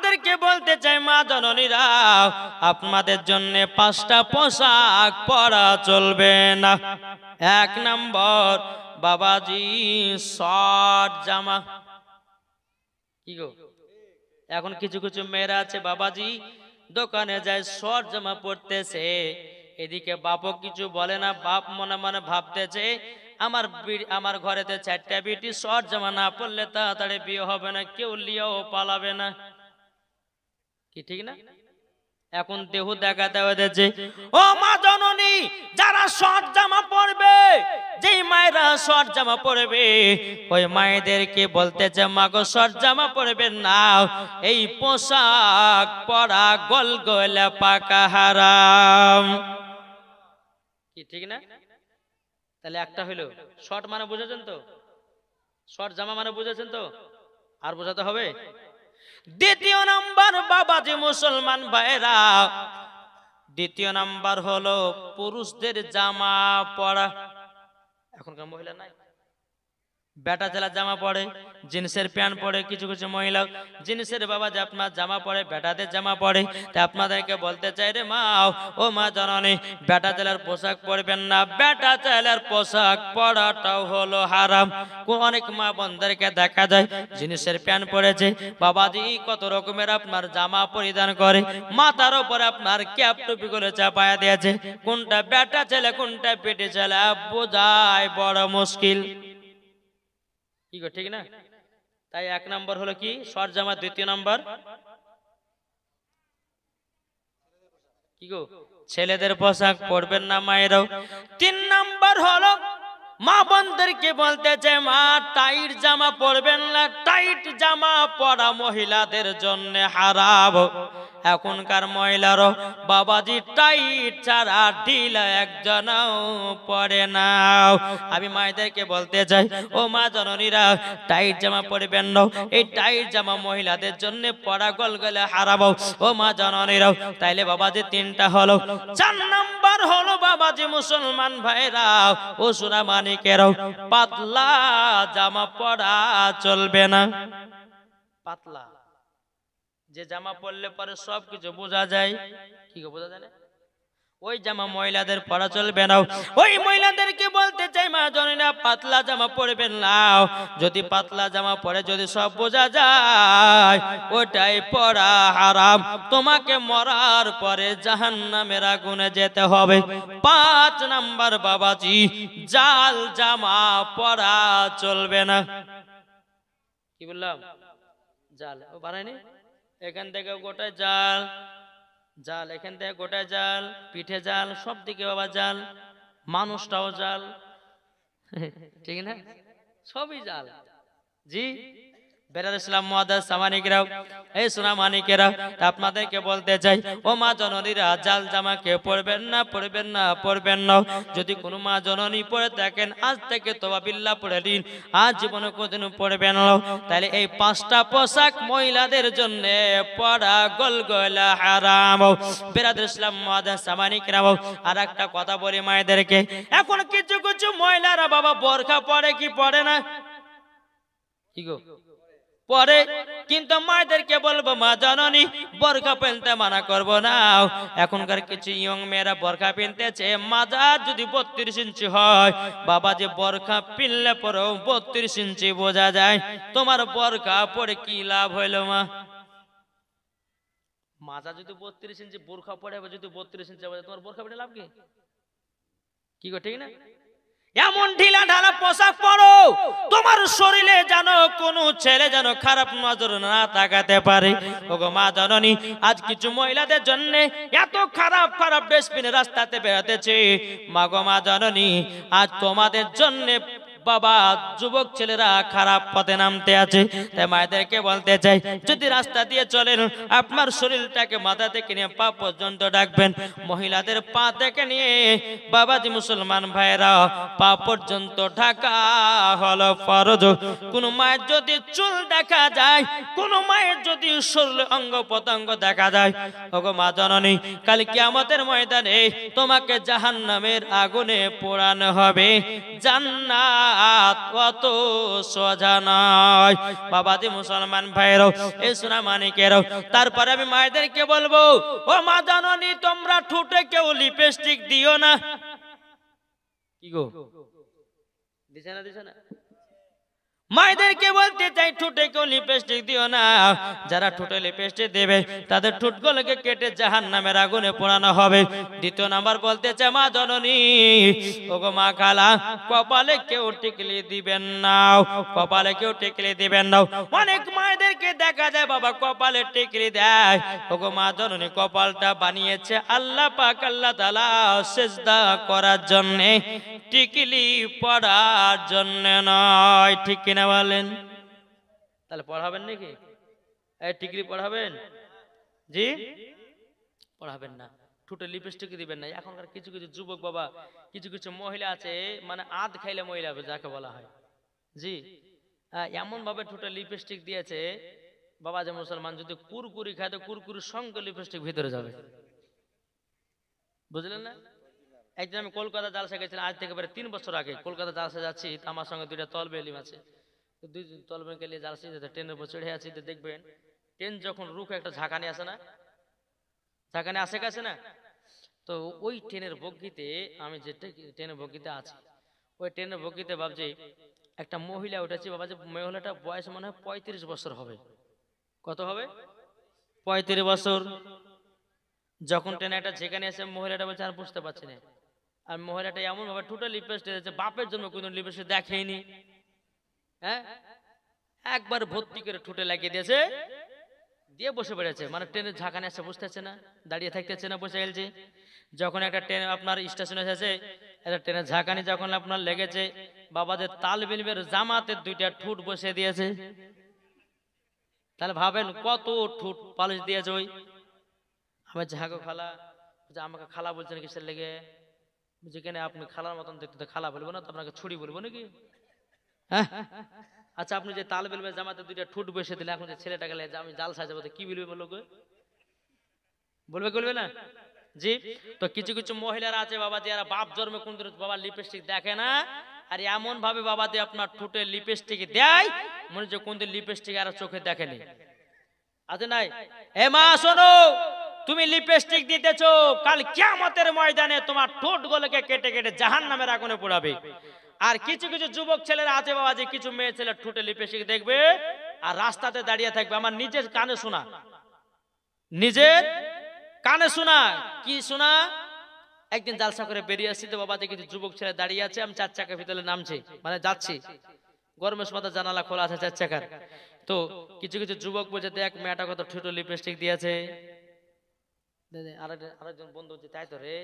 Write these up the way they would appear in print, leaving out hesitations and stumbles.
আপনাদেরকে বলতে চাই মা জননীরা, আপনাদের জন্য 5টা পোশাক পরা চলবে না। 1 নম্বর বাবাজি শর্ট জামা। কি গো, এখন কিছু কিছু মেয়েরা আছে বাবাজি দোকানে যায় শর্ট জামা পরতেছে, এদিকে বাপও কিছু বলে না, বাপ মনে মনে ভাবতেছে আমার ঘরেতে 4টা বিটি শর্ট জামা না পরলে তাড়াতাড়ি বিয়ে হবে না, কেউ লিয়েও পালাবে না। কি ঠিক না? এখন দেহ দেখাতে হয়েছে। ও মা জননী, যারা শর্ট জামা পরবে, যেই মায়েরা শর্ট জামা পরবে, ওই মায়েদেরকে বলতেছে মা গো শর্ট জামা পরবেন না, এই পোশাক পরা গলগলা পাকা হারাম। কি ঠিক না? তাহলে একটা হইলো শর্ট মানে বুঝেছেন তো, শর্ট জামা মানে বুঝেছেন তো, আর বোঝাতে হবে। দ্বিতীয় নাম্বার বাবাজি মুসলমান ভাইরা, দ্বিতীয় নাম্বার হলো পুরুষদের জামা পরা। এখনকার মহিলা নাই, বেটা ছেলে জামা পরে, জিন্সের প্যান্ট পরে, কিছু কিছু মহিলা জিন্সের বাবাজি আপনার জামা পরে, বেটাদের জামা পরে। তা আপনাদেরকে বলতে চাই রে মা, ও মা জননী, বেটা ছেলের পোশাক পরবেন না, বেটা ছেলের পোশাক পরাটাও হলো হারাম। অনেক মা বোনদেরকে দেখা যায় জিন্সের প্যান্ট পরেছে, বাবাজি কত রকমের আপনার জামা পরিধান করে, মাথার উপরে আপনার ক্যাপ টুপি করে চাপায়া দিয়েছে, কোনটা বেটা ছেলে কোনটা পেটে ছেলে বোঝায় বড় মুশকিল। কি গো ঠিক না? তাই 1 নম্বর হলো কি শর্ট জামা, দ্বিতীয় নম্বর কি গো ছেলেদের পোশাক পরবেন না মায়েরাও। 3 নম্বর হলো মা বোনদেরকে বলতে চাই মা টাইট জামা পরবেন না, টাইট জামা পরা মহিলাদের জন্য হারাম। এখনকার মহিলারও বাবাজি টাইট ছাড়া ঢিলা একজনও পরে না। আমি মায়েদেরকে বলতে চাই ও মা জননীরা, টাইট জামা পরবেন না, এই টাইট জামা মহিলাদের জন্য পরা গলগলে হারাম। ও মা জননীরা, তাইলে বাবাজি 3টা হলো। 4 নাম্বার হলো বাবাজি মুসলমান ভাইরা ও সোনা মানিকেরাও, পাতলা জামা পরা চলবে না। পাতলা যে জামা পরলে পরে সবকিছু বোঝা যায়, কি বোঝা যায় না, ওই জামা মহিলাদের পরা চলবে না। ওই মহিলাদেরকে বলতে চাই মা জননীরা, পাতলা জামা পরবেন না। যদি পাতলা জামা পরে যদি সব বোঝা যায়, ওটাই পরা হারাম, তোমাকে মরার পরে জাহান্নামের আগুনে যেতে হবে। 5 নাম্বার বাবাজি জাল জামা পরা চলবে না। কি বললাম? জাল ও বানায়নি, এখান থেকে গোটায় জাল, জাল এখান থেকে গোটায় জাল, পিঠে জাল, সব দিকে বাবা জাল, মানুষটাও জাল, ঠিক না, সবই জাল। জি বেরার ইসলাম মুআদ্দাস সামানিকরাও, এই সোনা মানিকেরা, আপনাদেরকে বলতে চাই ও মা জননীরা, জাল জামা কে পরবেন না, পরবেন না, পরবেন না। যদি কোনো মা জননী পরে থাকেন আজ থেকে তওবা বিল্লাহ পড়ে দিন, আজ জীবনে কোনদিন পরবেন না। তাহলে এই 5টা পোশাক মহিলাদের জন্য পরা গলগলা হারাম। বেরার ইসলাম মুআদ্দাস সামানিকরাও, আর একটা কথা বলি মায়েদেরকে, এখন কিছু কিছু মহিলারা বাবা বোরকা পরে কি পরে না? কি গো পরে, কিন্তু মায়েদেরকে বলবো মা জননী বোরকা পরতে মানা করবো না। এখনকার কিছু ইয়ং মেয়েরা বোরকা পিনতেছে, মাজার যদি 32 ইঞ্চি হয়, বাবা যে বোরকা পিনলে পরেও 32 ইঞ্চি বোঝা যায়, তোমার বোরকা পরে কি লাভ হইলো মা? মাজা যদি 32 ইঞ্চি, বোরকা পরে যদি 32 ইঞ্চি, তোমার বোরকা পরে লাভ কি? কি গো ঠিক না? এমন ঢিলা ঢালা পোশাক পরো তোমার শরীরে যেন কোনো ছেলে যেন খারাপ নজর না তাকাতে পারে। ওগো মা জননী, আজ কিছু মহিলাদের জন্য এত খারাপ খারাপ ড্রেস পিনে রাস্তাতে বেরাতেছে, মা গো মা জননী, আজ তোমাদের জন্য বাবা যুবক ছেলেরা খারাপ পথে নামতে আছে। তাই মায়েদেরকে বলতে চাই, যদি রাস্তা দিয়ে চলেন আপনার শরীরটাকে মাথা থেকে নিয়ে পা পর্যন্ত ঢাকবেন। মহিলাদের পা থেকে নিয়ে বাবাজি মুসলমান ভাইরা পা পর্যন্ত ঢাকা হলো ফরজ। কোন মায়ের যদি চুল দেখা যায়, কোন মায়ের যদি শরীর অঙ্গ প্রত্যঙ্গ দেখা যায়, ওগো মা জননী, কাল কিয়ামতের ময়দানে তোমাকে জাহান্নামের আগুনে পোড়ানো হবে, জান্নাত হাত অত সোজা নয়। বাবাজি মুসলমান ভাইরাও, এই সোনা মানিকেরাও, তারপরে আমি মায়েদেরকে বলবো, ও মা জাননী, তোমরা ঠোঁটে কেউ লিপস্টিক দিও না। কি গো, দিছে না দিছে না? মায়েদেরকে বলতে চাই, ঠোঁটে কেউ লিপস্টিক দিও না। যারা ঠোঁটে লিপস্টিক দেবে তাদের ঠোঁটগুলোকে কেটে জাহান্নামের আগুনে পোড়ানো হবে। দ্বিতীয় নাম্বার বলতে চাই, মা জননী, ওগো মা খালা, কপালে কেউ টিকলি দিবেন না, কপালে কেউ টিকলি দিবেন না। অনেক মায়েদেরকে দেখা যায় বাবা কপালে টিকলি দেয়। ওগো মা জননী, কপালটা বানিয়েছে আল্লাহ পাক, আল্লাহ তাআলা সিজদা করার জন্য, টিকলি পড়ার জন্য নয়। ঠিক কিনা বলেন? তাহলে পড়াবেন নাকি? এই টিকলি পড়াবেন? জি, পড়াবেন না। ঠোঁটে লিপস্টিক দিবেন না। এখনকার কিছু কিছু যুবক বাবা, কিছু কিছু মহিলা আছে, মানে আধ খাইলে মহিলা যাকে বলা হয়, জি, এমন ভাবে ঠোঁটে লিপস্টিক দিয়েছে বাবা, যে মুসলমান যদি কুরকুরি খায় তো কুরকুরির সঙ্গে লিপস্টিক ভিতরে যাবে। বুঝলেন না? একদিন আমি কলকাতা জালসা গেছিলাম, আজ থেকে প্রায় 3 বছর আগে। কলকাতা জালসা যাচ্ছি, আমার সঙ্গে 2টা তলবে এলিম আছে, দুই তলবে গেলে জালসি ট্রেনের উপর চড়ে আছি। দেখবেন ট্রেন যখন রুখে একটা ঝাঁকানি আসে না, ঝাঁকানি আসে গেছে না, তো ওই ট্রেনের বগিতে, আমি যে ট্রেনের বগিতে আছি, ওই ট্রেনের বগিতে ভাবছি একটা মহিলা উঠেছি বাবা, যে মহিলাটা বয়স মনে হয় 35 বছর হবে। কত হবে? 35 বছর। যখন ট্রেনে একটা ঝেঁকানি আসে, মহিলাটা বলছে আর বুঝতে পারছি না। আর মহিলাটা এমন ভাবে টোটাল লিপস্টিক দিয়েছে, বাপের জন্য কোনো লিপস্টিক দেখেইনি। হ্যাঁ, একবার ভর্তি করে ঠোঁটে লাগিয়ে দিয়েছে, দিয়ে বসে পড়েছে। মানে ট্রেনের ঝাঁকানি আসছে, বুঝতেছে না, দাঁড়িয়ে থাকতেছে না, বসে গেছে। যখন একটা ট্রেন আপনার স্টেশনে এসেছে, একটা ট্রেনের ঝাঁকানি যখন আপনার লেগেছে, বাবাদের তালবিলবের জামাতের 2টা ঠোঁট বসে দিয়েছে। তাহলে ভাবেন কত ঠোঁট পালিশ দিয়েছে। ওই আমার ঝাঁকো খালা, আমাকে খালা বলছেন কিসের লেগে? যেখানে আপনি খালার মতন দেখতে, খালা বলবো না তো আপনাকে ছুরি বলবো নাকি? হ্যাঁ, আচ্ছা, আপনি যে তাল বেলবে জামাতে 2টা ঠোঁট বসে দিলে, এখন যে ছেলেটা গেলে আমি জাল সাজাবো, কি বলবে? বলবে বলবে না? জি। তো কিছু কিছু মহিলারা আছে বাবা, যারা বাপ জন্মে কোন বাবা লিপস্টিক দেখে না, আর এমন ভাবে বাবা দিয়ে আপনার ঠোঁটে লিপস্টিক দেয়, মনে হচ্ছে কোন দিন লিপস্টিক আর চোখে দেখেনি। আছে নাই? এ মা শোনো, তুমি লিপস্টিক দিতেছো, কাল কিয়ামতের ময়দানে তোমার ঠোঁটগুলোকে কেটে কেটে জাহান্নামের আগুনে পোড়াবে। আর কিছু কিছু যুবক ছেলেরা আছে বাবা, যে কিছু মেয়ে ছেলে ঠোঁটে লিপস্টিক দেখবে আর রাস্তাতে দাঁড়িয়ে থাকবে। আমার নিজের কানে শোনা, নিজের কানে শোনা। কি শোনা? একদিন জালসা করে বেরিয়ে আসছি তো বাবা, দেখি কিছু যুবক ছেলে দাঁড়িয়ে আছে, আমি 4 চাকার ভিতরে নামছি, মানে যাচ্ছি, গরমের সময় জানালা খোলা আছে 4 চাকার। তো কিছু কিছু যুবক বলছে, দেখ মেয়েটা কত ঠোঁটে লিপস্টিক দিয়েছে। আরেকজন বন্ধু বলছে, তাই তো রে।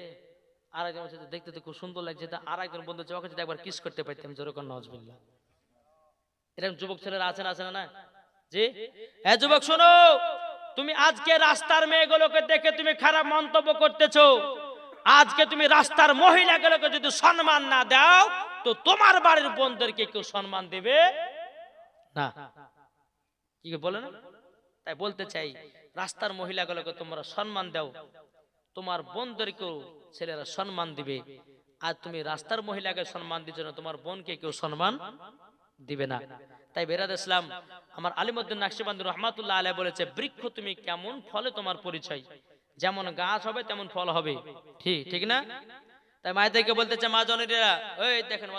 আরেকজন বলছে, দেখতে তো খুব সুন্দর লাগছে। আরেকজন বন্ধু বলছে, ওকে যদি একবার কিস করতে পারতাম, যেরকম নজবিল্লাহ। এরকম যুবক ছেলেরা আছেন, আছে না? জি। হ্যাঁ যুবক শোনো, তুমি আজকে রাস্তার মেয়েগুলোকে দেখে তুমি খারাপ মন্তব্য করতেছো। আজকে তুমি রাস্তার মহিলাগুলোকে যদি সম্মান না দাও, তো তোমার বাড়ির বোনদেরকে কেউ সম্মান দেবে না। কি বলে না? তাই বলতে চাই, রাস্তার মহিলাগুলোকে তোমরা সম্মান দাও, তোমার বোনদেরকেও ছেলেরা সম্মান দিবে। আর তুমি রাস্তার মহিলাকে সম্মান দিচ্ছ না, তোমার বোনকে কেউ সম্মান দিবে না। তাই বেরাদ ইসলাম আমার আলিমউদ্দিন নাকশবন্দি রহমাতুল্লাহ আলাইহি বলেছে, বৃক্ষ তুমি কেমন, ফলে তোমার পরিচয়। যেমন গাছ হবে তেমন ফল হবে। ঠিক ঠিক না? তাই মায়েদেরকে বলতেছে, মা জননীরা, ওই দেখেন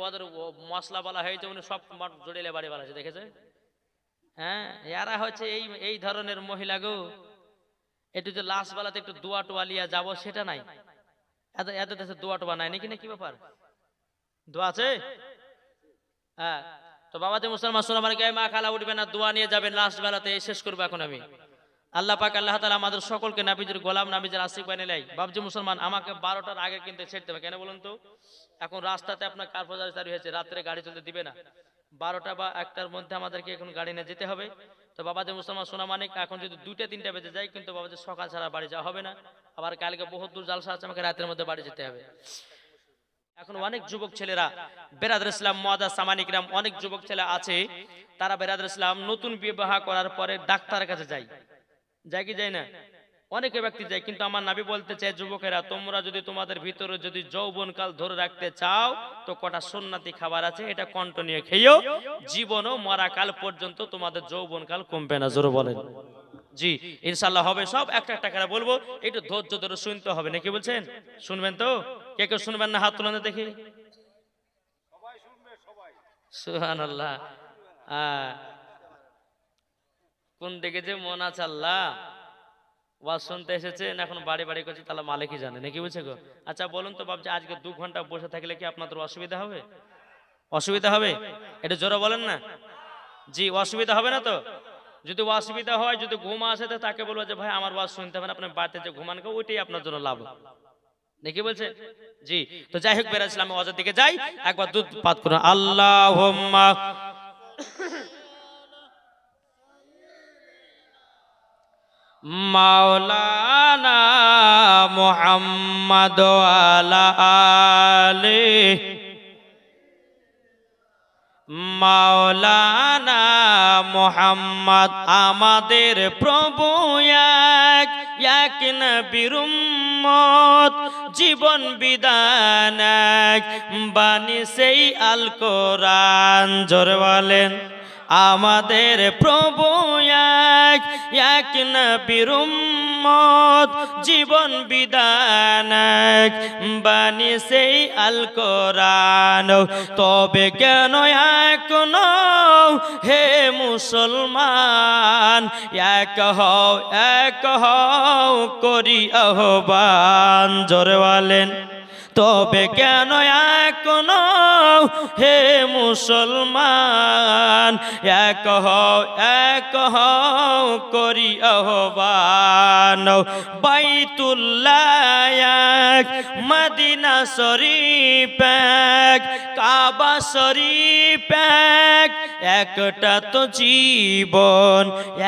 ওদের মশলা বলা হয়েছে, উনি সব জড়িলে বাড়ি বলা আছে, দেখেছে? হ্যাঁ, এরা হচ্ছে এই ধরনের মহিলা গো। একটু যে লাশ বেলাতে একটু দোয়া টোয়া লিয়া যাবো, সেটা নাই। এত দেশে দোয়া টোয়া নাই নাকি? না কি ব্যাপার? দোয়া আছে? হ্যাঁ। তো বাবা যে মুসলমান শোনা, মানে মা খালা উঠবে না, দোয়া নিয়ে যাবেন লাস্ট বেলাতে। শেষ করবো এখন আমি। আল্লাহ পাক আল্লাহ তাআলা আমাদের সকলকে নাবিজের গোলাম, নাবিজের আশিক বানিয়ে নেয়। বাবজি মুসলমান, আমাকে 12টার আগে কিন্তু ছেড়তে হবে। কেন বলুন তো? এখন রাস্তাতে আপনার কারফাজারি চালু হয়েছে, রাত্রে গাড়ি চলতে দিবে না। 12টা বা 1টার মধ্যে আমাদেরকে এখন গাড়ি নিয়ে যেতে হবে। তো বাবা যে মুসলমান সোনা মানিক, এখন যদি 2টা 3টা বেজে যায়, কিন্তু বাবা যে সকাল ছাড়া বাড়ি যাওয়া হবে না। আবার কালকে বহুত দূর জালসা আছে, আমাকে রাতের মধ্যে বাড়ি যেতে হবে। এখন অনেক যুবক ছেলেরা, বেরাদর ইসলাম মুআদ্দাস সামানিকরাম, অনেক যুবক ছেলে আছে, তারা বেরাদর ইসলাম নতুন বিবাহ করার পরে ডাক্তারের কাছে যায়। যায় কি যায় না? অনেকে ব্যক্তি যায়, কিন্তু আমার নবী বলতে চায় যুবকেরা, তোমরা যদি তোমাদের ভিতরে যদি যৌবনকাল ধরে রাখতে চাও তো কটা সুন্নাতি খাবার আছে, এটা কন্টিনিউ খেয়েও জীবন ও মরাকাল পর্যন্ত তোমাদের যৌবনকাল কমবে না। জোরে বলেন। জি ইনশাআল্লাহ হবে সব, একটা একটা করে বলবো, একটু ধৈর্য ধরে শুনতে হবে নাকি বলছেন? শুনবেন তো? কে কেউ শুনবেন না হাত তুলে দেখি। সুবহানাল্লাহ। কোন দিকে যে মন আছে আল্লাহ, ওয়াজ শুনতে এসেছেন এখন বাড়ি বাড়ি করছে, তাহলে মালিকই জানে নাকি বুঝছে গো। আচ্ছা বলুন তো বাবজি, আজকে 2 ঘন্টা বসে থাকলে কি আপনাদের অসুবিধা হবে? অসুবিধা হবে? এটা জোরে বলেন না। জি অসুবিধা হবে না তো? যদি অসুবিধা হয়, যদি ঘুম আসে, তো তাকে বলবো যে ভাই আমার ওয়াজ শুনতে হবে না, আপনি বাড়িতে যে ঘুমান গো, ওইটাই আপনার জন্য লাভ নাকি বলছে। জি তো যাই হোক, বেরাইছিলাম ওয়াজের দিকে যাই, একবার দুধ পাত করুন। আল্লাহুম্মা মাওলানা মুহাম্মদ আলা আলি মাওলানা মুহাম্মদ, আমাদের প্রভু এক নবীর উম্মত, জীবন বিধান এক, বাণী সেই আল কোরআন। জোরে বলেন। আমাদের প্রভু এক নবীর উম্মত, জীবন বিধান এক, বাণী সেই আল কোরআন। তবে কেন এখনো হে মুসলমান, এক হও করি আহ্বান। জোরে বলেন। তবে কেন এখনো হে মুসলমান, এক হও করি আহ্বান। বাইতুল্লাহ এক, মদিনা শরীফ এক, কাবা শরীফ এক, একটা তো জীবন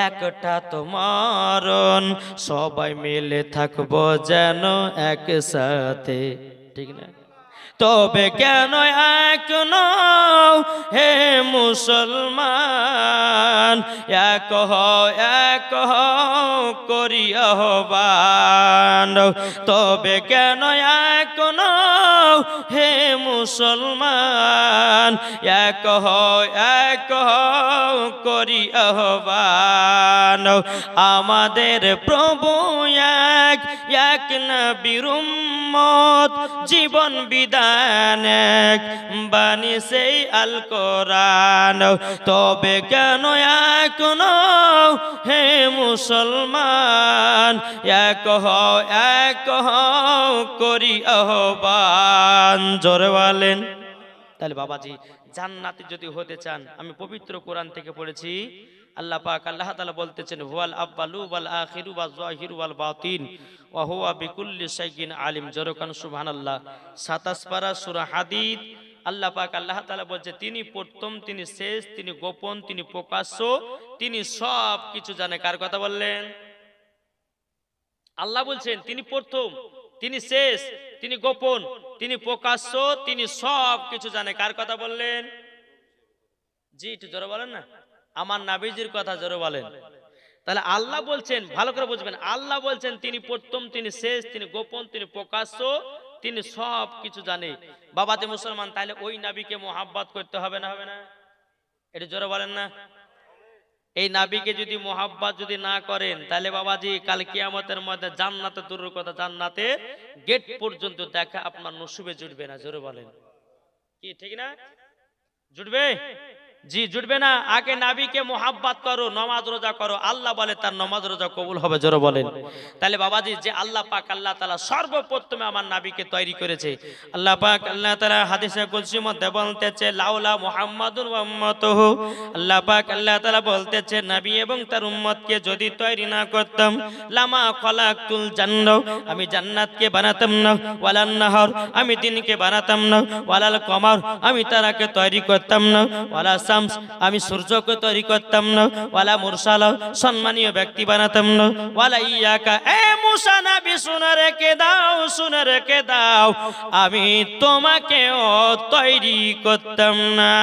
একটা তো মরণ, সবাই মিলে থাকবো যেন একসাথে, ঠিক না? তবে কেন এখনো হে মুসলমান, এক হও করি আহ্বান। তবে কেন এখনো হে মুসলমান, এক হও করি আহ্বান। আমাদের প্রভু এক নবীর উম্মত, জীবন বিধান এক, বাণী সেই আল কোরআন। তবে কেন এখনো হে মুসলমান, এক হও করি আহ্বান। জোরে বলেন। তাহলে বাবাজি জান্নাতি যদি হতে চান, আমি পবিত্র কোরআন থেকে পড়েছি, আল্লাহ পাক আল্লাহ তাআলা বলতেছেন, হুয়াল আব্বালু ওয়াল আখিরু ওয়াজ যাহিরু ওয়াল বাতিন ওয়া হুয়া বিকুল্লি শাইইন আলিম। জোরকান সুবহানাল্লাহ। 27 পারা সূরা হাদীদ। আল্লাহ পাক আল্লাহ তাআলা বলছে, তিনি প্রথম, তিনি শেষ, তিনি গোপন, তিনি প্রকাশ্য, তিনি সব কিছু জানে। কার কথা বললেন? আল্লাহ বলছেন তিনি প্রথম, তিনি শেষ, তিনি গোপন, তিনি প্রকাশ্য, তিনি সব কিছু জানে। কার কথা বললেন? জি একটু জোরে বলেন না। আমার নবীজির কথা জোরে বলেন। তাহলে আল্লাহ বলছেন, ভালো করে বুঝবেন, আল্লাহ বলছেন তিনি প্রথম, তিনি শেষ, তিনি গোপন, তিনি প্রকাশ্য, তিনি সব কিছু জানে। বাবাতে মুসলমান, তাহলে ওই নবীকে মোহাব্বত করতে হবে না, হবে না? এটা জোরে বলেন না। এই নবীকে যদি মোহাব্বত যদি না করেন, তাহলে বাবাজি কাল কিয়ামতের মধ্যে জান্নাতে, দূরের কথা জান্নাতে গেট পর্যন্ত দেখা আপনার নসিবে জুটবে না। জোরে বলেন কি ঠিক না? জুটবে? জি জুটবে না। আগে নবীকে মোহাব্বত করো, নামাজ রোজা করো, আল্লাহ বলে তার নামাজ রোজা কবুল হবে। জোরে বলেন। তাহলে বাবাজি যে আল্লাহ পাক আল্লাহ তাআলা সর্বপ্রথমে আমার নবীকে তৈরি করেছে, আল্লাহ পাক আল্লাহ তাআলা হাদিসে কুদসির মধ্যে বলতেছে, লাউলা মুহাম্মাদুর ওয়া উম্মাতুহু, আল্লাহ পাক আল্লাহ তাআলা বলতেছে, নবী এবং তার উম্মতকে যদি তৈরি না করতাম, লামা খলাকতুল জান্নাহ, আমি জান্নাতকে বানাতাম না, ওয়ালান নাহর, আমি দিনকে বানাতাম না, ওয়ালাল কমার, আমি তারাকে তৈরি করতাম না, ওয়ালা আমি সূর্যকে তৈরি করতাম না, ওয়ালা মুরসালা, সম্মানীয় ব্যক্তি বানাতাম না, ওয়ালা ইয়াকা, এ মুসা নবী শুনে রেখে দাও, শুনে রেখে দাও, আমি তোমাকেও তৈরি করতাম না।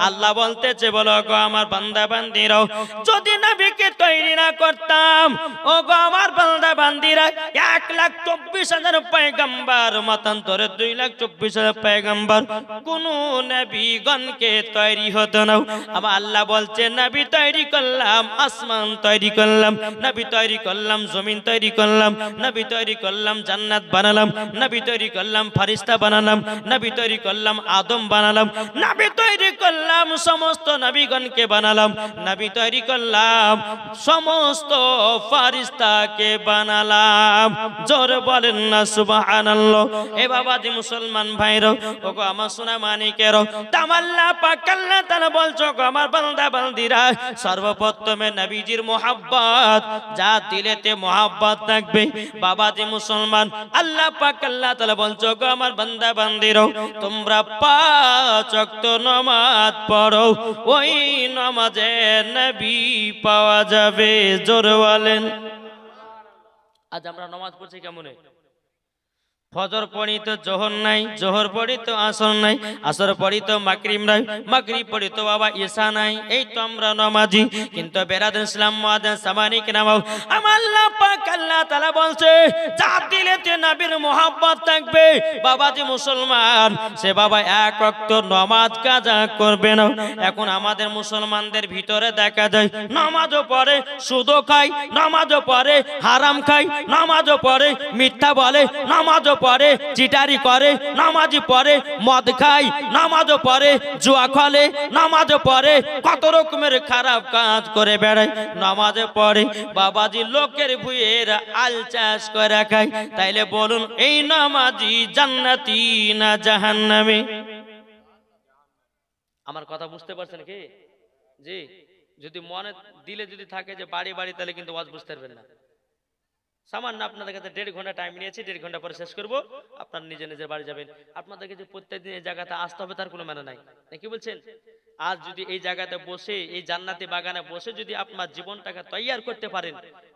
আল্লাহ বলতেছে, বলো গো আমার বান্দা বান্দিরাও, যদি নবীকে তৈরি না করতাম, ও গো আমার বান্দা বান্দিরা, 1,24,000 পয়গম্বর মতান্তরে 2,24,000 পয়গম্বর, কোন নবীগণকে তৈরি হতো না। আমার আল্লাহ বলছে, নবী তৈরি করলাম, আসমান তৈরি করলাম, নবী তৈরি করলাম, জমিন তৈরি করলাম, নবী তৈরি করলাম, জান্নাত বানালাম, নবী তৈরি করলাম, ফারিস্তা বানালাম, নবী তৈরি করলাম, আদম বানালাম, নবী তৈরি করলাম, সমস্ত নবীগণকে বানালাম, নবী তৈরি করলাম, সমস্ত ফারিস্তাকে বানালাম। জোরে বলেন না সুবহানাল্লাহ। এ বাবাজি মুসলমান ভাইরো, ওগো আমার সোনা মানিকেরো, তামাল্লাহ পাক আল্লাহ তাআলা বলছো, গো আমার বান্দা বান্দিরা, সর্বপ্রথমে নবীজির মুহাব্বত, যা দিলেতে মুহাব্বত থাকবে। বাবাজি মুসলমান, আল্লাহ পাক আল্লাহ তাআলা বলছো, গো আমার বান্দা বান্দিরো, তোমরা 5 ওয়াক্ত নামাজ পড়ো, ওই নামাজে নবী পাওয়া যাবে। জোরে বলেন। আজ আমরা নামাজ পড়ছি কেমনে? ফজর পড়ি তো জোহর নাই, জোহর পড়ি তো আসর নাই, আসর পড়ি তো মাগরিব নাই, মাগরিব পড়ি তো বাবা ঈশা নাই। এই তো আমরা নামাজি। কিন্তু বেরাদার ইসলাম মুআদ্দিন সামানিক নামাও, আমার আল্লাহ পাক আল্লাহ তাআলা বলছে, যা দিলেতে নবীর মোহাব্বত থাকবে বাবাজি মুসলমান, সে বাবা 1 ওয়াক্ত নামাজ কাজা করবে না। এখন আমাদের মুসলমানদের ভিতরে দেখা যায়, নামাজও পড়ে, সুদও খায়, নামাজও পড়ে, হারাম খায়, নামাজও পড়ে, মিথ্যা বলে, নামাজও পড়ে, চিটারি করে, নামাজি পড়ে, মদ খায়, নামাজও পড়ে, জুয়া খেলে, নামাজও পড়ে, কত রকমের খারাপ কাজ করে বেড়ায়, নামাজে পড়ে। বাবাজি লোকের ভুঁইয়ের আল চাষ করে খায়। তাইলে বলুন, এই নামাজি জান্নাতি না জাহান্নামী? আমার কথা বুঝতে পারছেন কি? জি, যদি মনে দিলে যদি থাকে যে বাড়ি বাড়ি, তাহলে কিন্তু ওয়াজ বুঝতে পারবেন না। সামান্য আপনাদের কাছে 1.5 ঘন্টা টাইম নিয়েছি, 1.5 ঘন্টা পরে শেষ করবো, আপনার নিজে নিজের বাড়ি যাবেন। আপনাদেরকে যে প্রত্যেকদিন এই জায়গাতে আসতে হবে তার কোনো মানে নাই, কি বলছেন? আজ যদি এই জায়গাতে বসে, এই জান্নাতি বাগানে বসে যদি আপনার জীবনটাকে তৈয়ার করতে পারেন,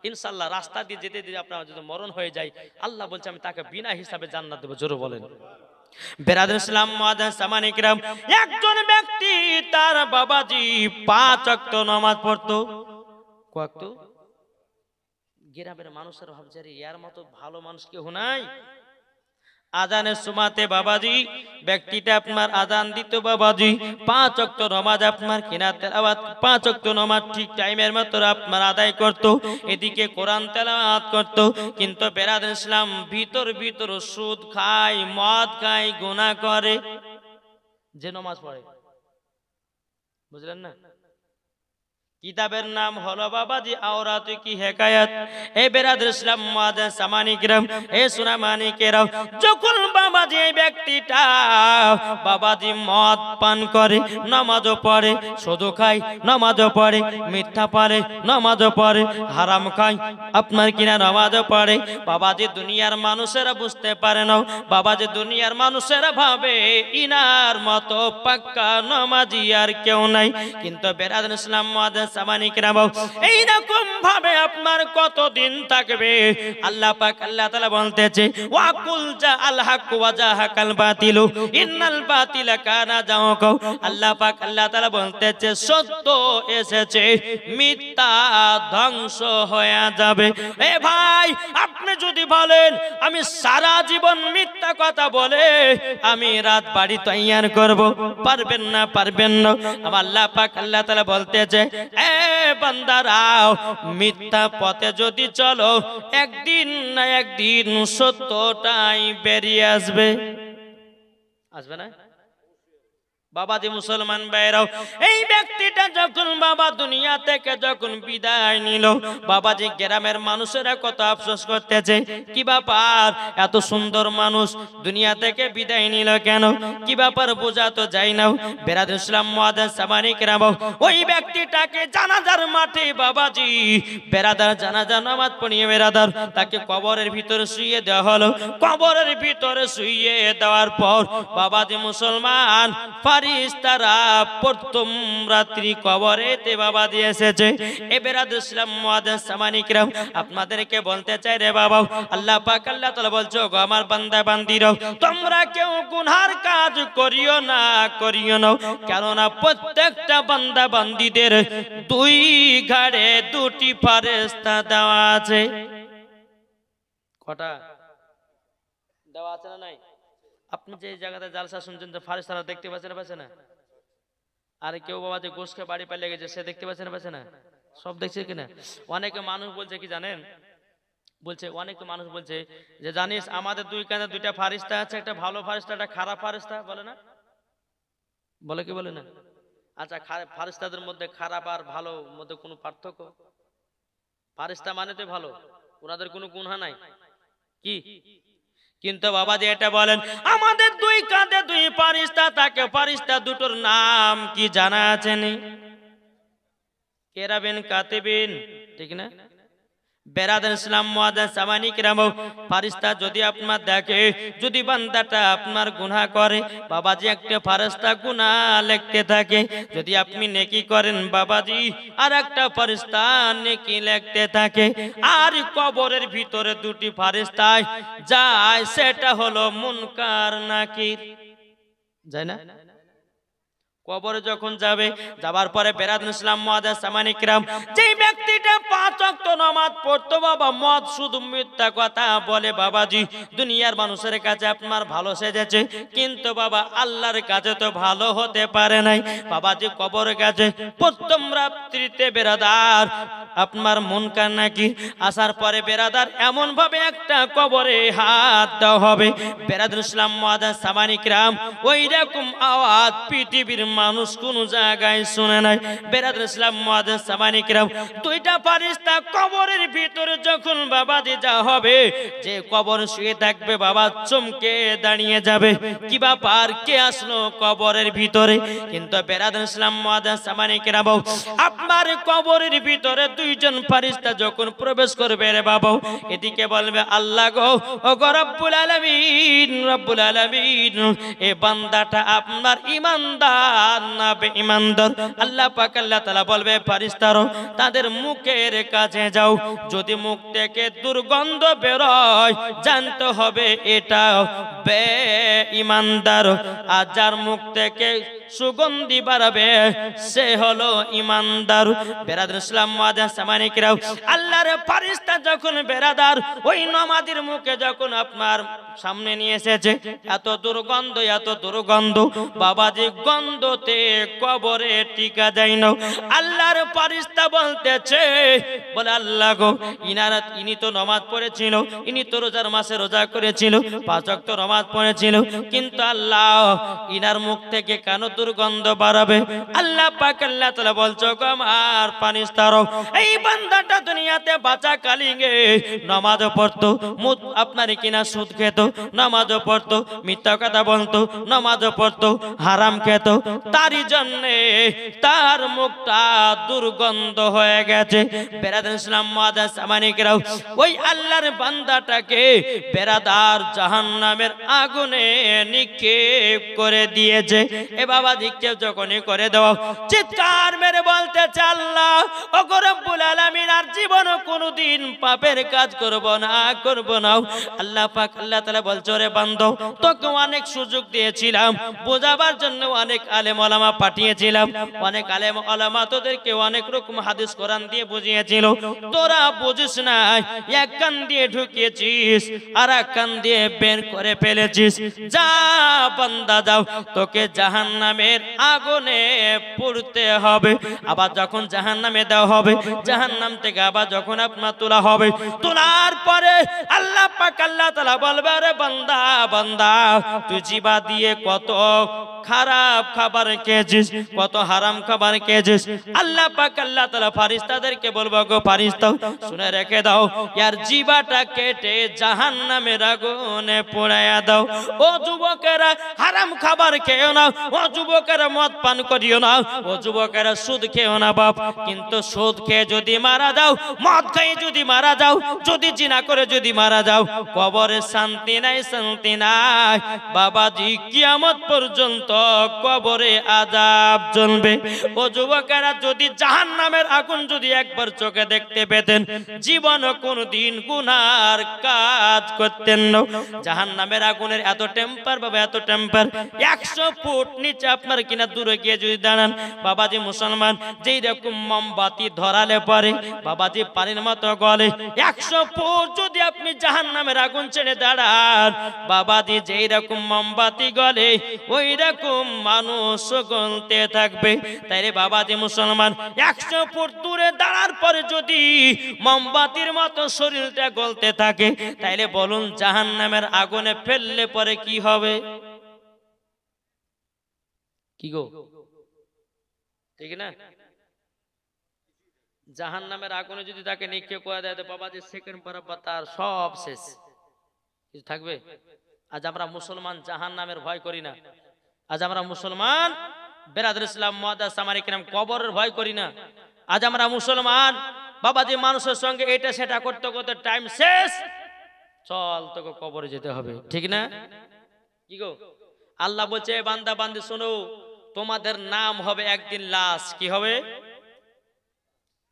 ইনশাআল্লাহ রাস্তা দিয়ে যেতে যেতে আপনার যদি মরণ হয়ে যায়, আল্লাহ বলছে আমি তাকে বিনা হিসাবে জান্নাত দেব। জোরে বলেন। বেরাদার ইসলাম মুআদ্দিন সামানিক রাম, একজন ব্যক্তি তার বাবাজি 5 ওয়াক্ত নামাজ পড়তো। কত গ্রামের মানুষের ভাবছে, ইয়ার মতো ভালো মানুষ কেউ নাই। আজানের সুমাতে বাবাজি ব্যক্তিটা আপনার আজান দিত, বাবাজি 5 ওয়াক্ত নামাজ আপনার কিনা তেলাওয়াত, 5 ওয়াক্ত নামাজ ঠিক টাইমের মতো আপনার আদায় করত, এদিকে কোরআন তেলাওয়াত করত। কিন্তু বেরাদার ইসলাম ভিতর ভিতর সুদ খায়, মদ খায়, গুনাহ করে, যে নামাজ পড়ে। বুঝলেন না? কিতাবের নাম হলো বাবাজি আওরাত কি হেকায়াত। এ বেরাদার ইসলাম মুআদ্দিন সামানিক রাম, এ সোনা মানিকেরাও, যখন বাবাজি এই ব্যক্তিটা বাবাজি মদ পান করে, নামাজও পড়ে, সুদ খায়, নামাজও পড়ে, মিথ্যা পড়ে, নামাজও পড়ে, হারাম খায়, আপনার কিনা নামাজও পড়ে। বাবাজি দুনিয়ার মানুষেরা বুঝতে পারে না, বাবাজি দুনিয়ার মানুষেরা ভাবে ইনার মতো পাক্কা নামাজি আর কেউ নাই। কিন্তু বেরাদার ইসলাম মুআদ্দিন সামানিক রাম, এইরকম ভাবে আপনার কতদিন থাকবে? আল্লাহ পাক আল্লাহ তাআলা বলতেছে, ওয়া কুল জা আল হক ওয়া জাহাকাল বাতিল ইন্নাল বাতিলা কানা যাহুকা। আল্লাহ পাক আল্লাহ তাআলা বলতেছে, সত্য এসেছে, মিথ্যা ধ্বংস হয়ে যাবে। এ ভাই, আপনি যদি বলেন আমি সারা জীবন মিথ্যা কথা বলে আমি রাত বাড়ি তৈয়ার করব, পারবেন না, পারবেন না। আমার আল্লাহ পাক আল্লাহ তাআলা বলতেছে, এ বান্দারাও, মিথ্যা পথে যদি চলো, একদিন না একদিন সত্যটাই বেরিয়ে আসবে। আসবে না? বাবাজি মুসলমান ভাইরাও, এই ব্যক্তিটা যখন বাবা দুনিয়া থেকে যখন বিদায় নিল, বাবাজি গ্রামের মানুষেরা কত আফসোস করতেছে, কি ব্যাপার, এত সুন্দর মানুষ দুনিয়া থেকে বিদায় নিল কেন, কি ব্যাপার বোঝা তো যায় না। বেরাদার ইসলাম মুআদ্দিন সামানিক রাম, ওই ব্যক্তিটাকে জানাজার মাঠে বাবাজি বেরাদার জানাজা নামাজ পড়িয়ে বেরাদার তাকে কবরের ভিতরে শুইয়ে দেওয়া হলো। কবরের ভিতরে শুইয়ে দেওয়ার পর বাবাজি মুসলমান ফারিস্তারা প্রথম রাত্রি কবরেতে বাবাজি এসেছে। এবেরাদ ইসলাম মুআদ্দাস সামানিকরাম, আপনাদেরকে বলতে চাই রে বাবা, আল্লাহ পাক আল্লাহ তাআলা বলছো গো আমার বান্দা বান্দিরা, তোমরা কেউ গুনার কাজ করিও না কেননা প্রত্যেকটা বান্দা বান্দিদের দুই ঘাড়ে দুটি ফারেস্তা দেওয়া আছে। কটা দেওয়া আছে না নাই? আপনি যে জায়গাতে জালসা শুনছেন যে ফারেস্তারা দেখতে পাচ্ছেন না? আর কেউ বাবা যে গোশকে বাড়ি পালিয়ে গেছে সে দেখতে পাচ্ছে না? সব দেখছে কিনা? অনেকে মানুষ বলছে কি জানেন, অনেক মানুষ বলছে যে জানিস আমাদের দুই কাঁধে দুইটা ফারিস্তা আছে, একটা ভালো ফারিস্তা একটা খারাপ ফারিস্তা, বলে না? বলে কি বলে না? আচ্ছা, ফারিস্তাদের মধ্যে খারাপ আর ভালো মধ্যে কোনো পার্থক্য? ফারিস্তা মানে তো ভালো, ওনাদের কোনো গুনাহ নাই কি? কিন্তু বাবা যে এটা বলেন আমাদের দুই কাঁধে দুই ফারিস্তা থাকে, ফারিস্তা দুটোর নাম কি জানা আছে নি? কেরাবিন কাতিবিন, ঠিক না? বেরাদার ইসলাম মুআদ্দাস সামানিকরাম, ফারিস্তা যদি আপনার দেখে যদি বান্দাটা আপনার গুনাহ করে, বাবাজি একটা ফারিস্তা গুনাহ লিখতে থাকে। যদি আপনি নেকি করেন বাবাজি আর একটা ফারিস্তা নেকি লিখতে থাকে। আর কবরের ভিতরে দুটি ফারিস্তা যায়, সেটা হলো মুনকার নাকির, যায় না? কবরে যখন যাবে, যাবার পরে বেরাদার ইসলাম মুআদ্দাস সামানিকরাম, যেই ব্যক্তিটা 5 ওয়াক্ত নামাজ পড়তো বাবা, মদ শুধু মিথ্যা কথা বলে বাবাজি, দুনিয়ার মানুষের কাছে আপনার ভালো সেজেছে কিন্তু বাবা আল্লাহর কাছে তো ভালো হতে পারে নাই। বাবাজি কবরের কাছে প্রথম রাত্রিতে বেরাদার আপনার মুনকার নাকির আসার পরে বেরাদার এমন ভাবে একটা কবরে হাত দেওয়া হবে, বেরাদার ইসলাম মুআদ্দাস সামানিকরাম ওই রকম আওয়াজ পৃথিবীর মানুষ কোন জায়গায় শুনে নাই। বেরাদার ইসলাম মুআদ্দাস সামানিকরাম, দুইটা ফারিস্তা কবরের ভিতরে যখন বাবাজি যা হবে, যে কবর শুয়ে থাকবে বাবা চমকে দাঁড়িয়ে যাবে, কি ব্যাপার কে আসলো কবরের ভিতরে? কিন্তু বেরাদার ইসলাম মুআদ্দাস সামানিকরাম, আপনার কবরের ভিতরে দুইজন ফারিস্তা যখন প্রবেশ করবে রে বাবা, এদিকে বলবে আল্লাহ গো ও গো রব্বুল আলামিন, রব্বুল আলামিন এই বান্দাটা আপনার ঈমানদার না বেঈমানদার? আল্লাহ পাক আল্লাহ তাআলা বলবে ফারিস্তারো তাদের মুখের কাছে যাও, যদি মুখ থেকে দুর্গন্ধ বের হয় জানতে হবে এটা বেঈমানদার, আর যার মুখ থেকে সুগন্ধি বাড়াবে সে হলো ঈমানদার। বেরাদার ইসলাম মুআদ্দাস সামানিকরাম, আল্লাহর ফারিস্তা যখন বেরাদার ওই নামাজীর মুখে যখন আপনার সামনে নিয়ে এসেছে, এত দুর্গন্ধ বাবাজি, গন্ধতে কবরে টিকা যায় না। আল্লাহর ফারিস্তা বলতেছে, বলে আল্লাহ গো ইনি তো নামাজ পড়েছিল, ইনি তো রোজার মাসে রোজা করেছিল, 5 ওয়াক্ত নামাজ পড়েছিল, কিন্তু আল্লাহ ইনার মুখ থেকে কেন দুর্গন্ধ বাড়াবে? আল্লাহ পাক আল্লাহ তাআলা বলছো গো আমার ফারিস্তারো, এই বান্দাটা দুনিয়াতে বাঁচা কালিঙ্গে নামাজ পড়তো, আপনার কিনা সুদ খেত, নামাজ পড়তো, মিথ্যা কথা বলতো, নামাজ পড়তো, হারাম খেত, তারই জন্যে তার মুখটা দুর্গন্ধ হয়ে গেছে। বেরাদার ইসলাম মুআদ্দাস সামানিকরাম, ওই আল্লাহর বান্দাটাকে বেরাদার জাহান্নামের আগুনে নিক্ষেপ করে দিয়েছে। এ বাবা নিক্ষেপ যখনই করে দাও, চিৎকার মেরে বলতেছে আল্লাহ ও গো রব্বুল আলামিন, আর জীবনে কোনোদিন পাপের কাজ করব না। আল্লাহ পাক আল্লাহ তাআলা বলছো রে বান্দা, তোকে অনেক সুযোগ দিয়েছিলাম বোঝাবার জন্য, অনেক আলেম ওলামা পাঠিয়েছিলাম, অনেক আলেম ওলামা তোদেরকে অনেক রকম হাদিস কোরআন দিয়ে বুঝিয়েছিল, তোরা বুঝিস না, এক কান দিয়ে ঢুকিয়েছিস আর এক কান দিয়ে বের করে ফেলেছিস। যা বান্দা যাও, তোকে জাহান্নামের আগুনে পুড়তে হবে। আবার যখন জাহান্নামে দেওয়া হবে, জাহান্নাম থেকে আবার যখন আপনার তোলা হবে, তোলার পরে আল্লাহ পাক আল্লাহ তাআলা বলবে রে বান্দা, বান্দা তুই জিবা দিয়ে কত খারাপ খাবার খেয়েছিস, কত হারাম খাবার খেয়েছিস। আল্লাহ পাক আল্লাহ তাআলা ফারিস্তাদেরকে বলবো গো ফারিস্তা শুনে রেখে দাও, ইয়ার জিবাটা কেটে জাহান্নামের আগুনে পোড়ায়া দাও। ও যুবকেরা হারাম খাবার খেও না, ও যুবকেরা মদ পান করিও না, ও যুবকেরা সুদ খেও না বাপ। কিন্তু সুদ খেয়ে যদি মারা যাও, মদ খেয়ে যদি মারা যাও, যদি জিনা করে যদি মারা যাও, কবরে শান্তি নাই, শান্তি নাই বাবাজি, কিয়ামত পর্যন্ত কবরে আযাব জ্বলবে। ও যুবকেরা, যদি জাহান্নামের আগুন যদি একবার চোখে দেখতে পেতেন, জীবনে কোনদিন গুনার কাজ করতেন না। জাহান্নামের আগুনের এত টেম্পার বাবা, এত টেম্পার, 100 ফুট নিচে আপনার কিনা দূরে গিয়ে যদি দাঁড়ান বাবাজি মুসলমান, যেই রকম মোমবাতি ধরালে পরে বাবাজি পানির মতো গলে, 100 ফুট যদি আপনি জাহান্নামের আগুন ছেড়ে দাঁড়ান বাবাজি, যেই রকম মোমবাতি গলে ওই রকম মানুষ গলতে থাকবে। তাই রে বাবাজি মুসলমান, 100 ফুট দূরে দাঁড়ার পরে যদি মোমবাতির মতো শরীরটা গলতে থাকে, তাইলে বলুন জাহান্নামের আগুনে ফেললে পরে কি হবে? কি গো, ঠিক না? জাহান্নামের আগুনে যদি তাকে নিক্ষেপ করে দেয় তো বাবাজি সেকেন্ড বরাবর তার সব শেষ, কিছু থাকবে? আজ আমরা মুসলমান জাহান্নামের ভয় করি না। আজ আমরা মুসলমান বেরাদর ইসলাম মুআদ্দাস সামারি কিরাম কবরের ভয় করি না। আজ আমরা মুসলমান বাবাজি মানুষের সঙ্গে এটা সেটা করতে করতে টাইম শেষ, চল তোকে কবরে যেতে হবে, ঠিক না? কি গো, আল্লাহ বলছে বান্দা বান্দি শোনো, তোমাদের নাম হবে একদিন লাশ। কি হবে?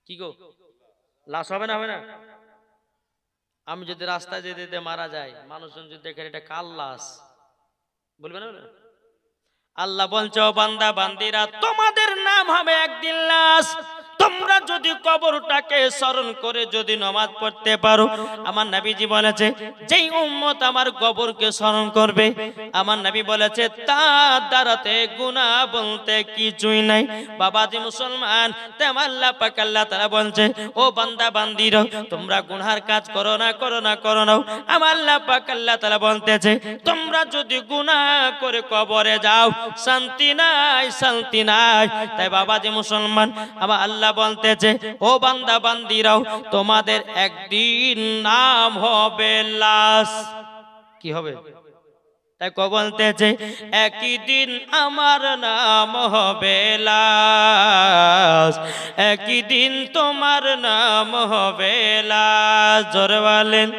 কি গো, লাশ হবে না? হবে না? আমি যদি রাস্তায় যেতে যেতে মারা যাই, মানুষজন যদি দেখে এটা কার লাশ বলবে না? আল্লাহ বলছে বান্দা বান্দিরা, তোমাদের নাম হবে একদিন লাশ। তোমরা যদি কবরটাকে স্মরণ করে যদি নামাজ পড়তে পারো, আমার নবীজি বলেছে যেই উম্মত আমার কবরকে স্মরণ করবে, আমার নবী বলেছে তার দ্বারাতে গুনাহ বলতে কিছুই নাই। বাবাজি মুসলমান, তেমন আল্লাহ পাক আল্লাহ তাআলা বলছে ও বান্দা বান্দিরা, তোমরা গুনার কাজ করো না, করো না, করো না। আমার আল্লাহ পাক আল্লাহ তাআলা বলতেছে তোমরা যদি গুনাহ করে কবরে যাও, শান্তি নাই, শান্তি নাই। তাই বাবাজি মুসলমান, আমার আল্লাহ বলতেছে ও বান্দা বান্দিরাও, তোমাদের একদিন নাম হবে লাশ। কি হবে? তাই কো বলতেছে একই দিন আমার নাম হবে লাশ, একই দিন তোমার নাম হবে লাশ। জোরে বলেন,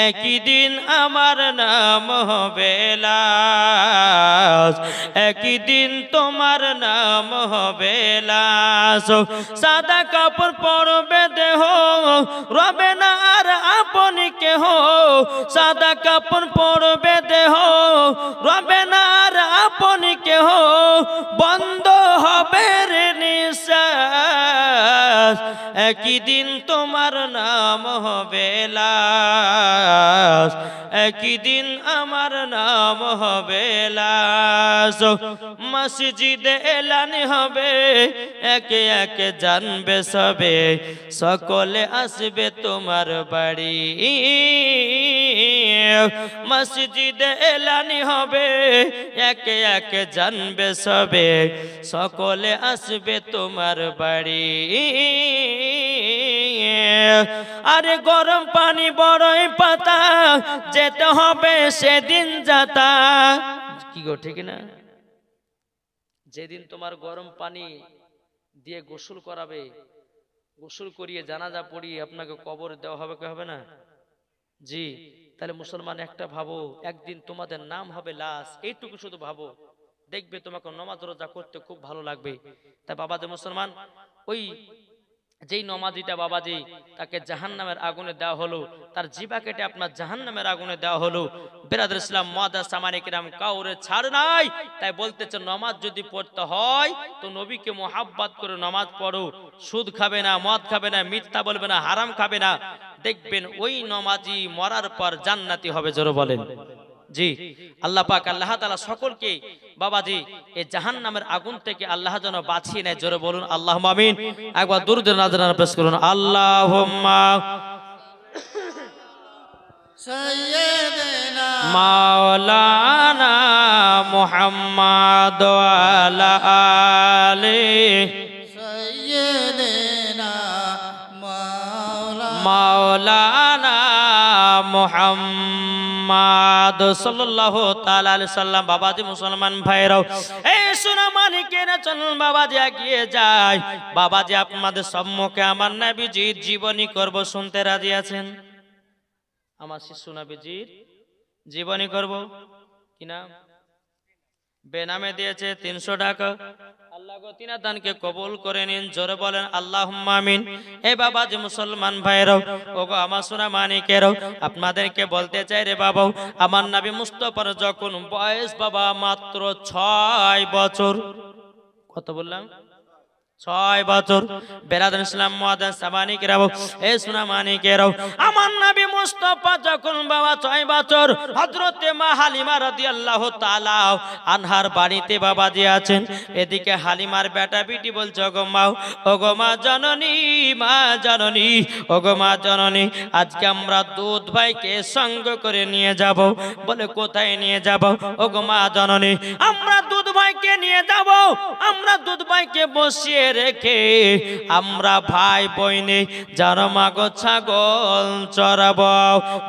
একই দিন আমার নাম হবে লাশ, একই দিন তোমার নাম হবে লাশ। সাদা কাপড় পরবে দেহ, রবে না আর আপনি কেহ। সাদা কাপড় পরবে দেহ, রবে না আর আপনি কেহ। বন্ধ হবে রে নিঃশ্বাস, একই দিন তোমার নাম হবে লাশ, একই দিন আমার নাম হবে লাশ। মসজিদে এলান হবে, একে একে জানবে সবে, সকলে আসবে তোমার বাড়ি। মসজিদে এলান হবে, একে একে জানবে সবে, সকলে আসবে তোমার বাড়ি। আরে গরম পানি বড়ই পাতা, যেতে হবে সেদিন যাতা। কি গো, ঠিক না? যেদিন তোমার গরম পানি দিয়ে গোসল করাবে, গোসল করিয়ে জানাজা পড়িয়ে আপনাকে কবর দেওয়া হবে, কি হবে না? জি। তাহলে মুসলমান একটা ভাবো, একদিন তোমাদের নাম হবে লাশ, এইটুকু শুধু ভাবো, দেখবে তোমাকে নামাজ রোজা করতে খুব ভালো লাগবে। তাই বাবাজি মুসলমান, ওই যেই নমাজিটা বাবাজি তাকে জাহান্নামের আগুনে দেওয়া হলো, তার জিবা কেটে আপনার জাহান্নামের আগুনে দেওয়া হলো। বেরাদর ইসলাম মুআদ্দাস সামানি কিরাম কাউরে ছাড় নাই। তাই বলতেছে নামাজ যদি পড়তে হয় তো নবীকে মোহাব্বত করে নামাজ পড়ো। সুদ খাবে না, মদ খাবে না, মিথ্যা বলবে না, হারাম খাবে না। দেখবেন ওই নমাজি মরার পর জান্নাতি হবে। জোরে বলেন জি। আল্লাহ পাক আল্লাহ তাআলা সকলকে বাবাজি এই জাহান্নামের আগুন থেকে আল্লাহ যেন বাঁচিয়ে নেয়। জোরে বলুন আল্লাহুম্মা আমিন। একবার দুরূদ নাযরানা পেশ করুন। আল্লাহুম্মা সাইয়্যিদিনা মাওলানা মুহাম্মদ ওয়া আলা আলি সাইয়্যিদিনা মাওলানা মুহাম্মদ সাল্লাল্লাহু তাআলা আলাইহি সাল্লাম। বাবাজি মুসলমান ভাইরাও, এই সোনামানিকেরা চলুন বাবাজি এগিয়ে যায়। বাবাজি আপনাদের সম্মুখে আমার নবীজির জীবনী করব, শুনতে রাজি আছেন? আমার শিশু নবীজির জীবনী করব, কি নাম? বেনামে দিয়েছে 300 টাকা। আল্লাহ গো তিনার দানকে কবুল করে নিন, জোরে বলেন আল্লাহুম্মা আমিন। এ বাবা যে মুসলমান ভাইরাও, ওগো আমার সোনা মানিকেরাও, আপনাদেরকে বলতে চাই রে বাবা, আমার নবী মুস্তাফার যখন বয়স বাবা মাত্র 6 বছর, কত বললাম 6 বছর, বেরাদান ইসলাম মুআদ্দাস সামানিকেরাও, এ সোনা মানিকেরাও, আমার নবী মুস্তাফা যখন বাবা 6 বছর, হযরতে মা হালিমা রাদিয়াল্লাহু তাআলা আনহার বাড়িতে বাবা যে আছেন, এদিকে হালিমার বেটা বিটি বলছে ওগো মা জননী, মা জননী, ওগো মা জননী, আজকে আমরা দুধ ভাইকে সঙ্গ করে নিয়ে যাব। বলে কোথায় নিয়ে যাব? ওগো মা জননী, আমরা দুধ ভাইকে নিয়ে যাব, আমরা দুধ ভাইকে বসিয়ে রেখে আমরা ভাই বইনে যারা মাগো ছাগল চড়াবো।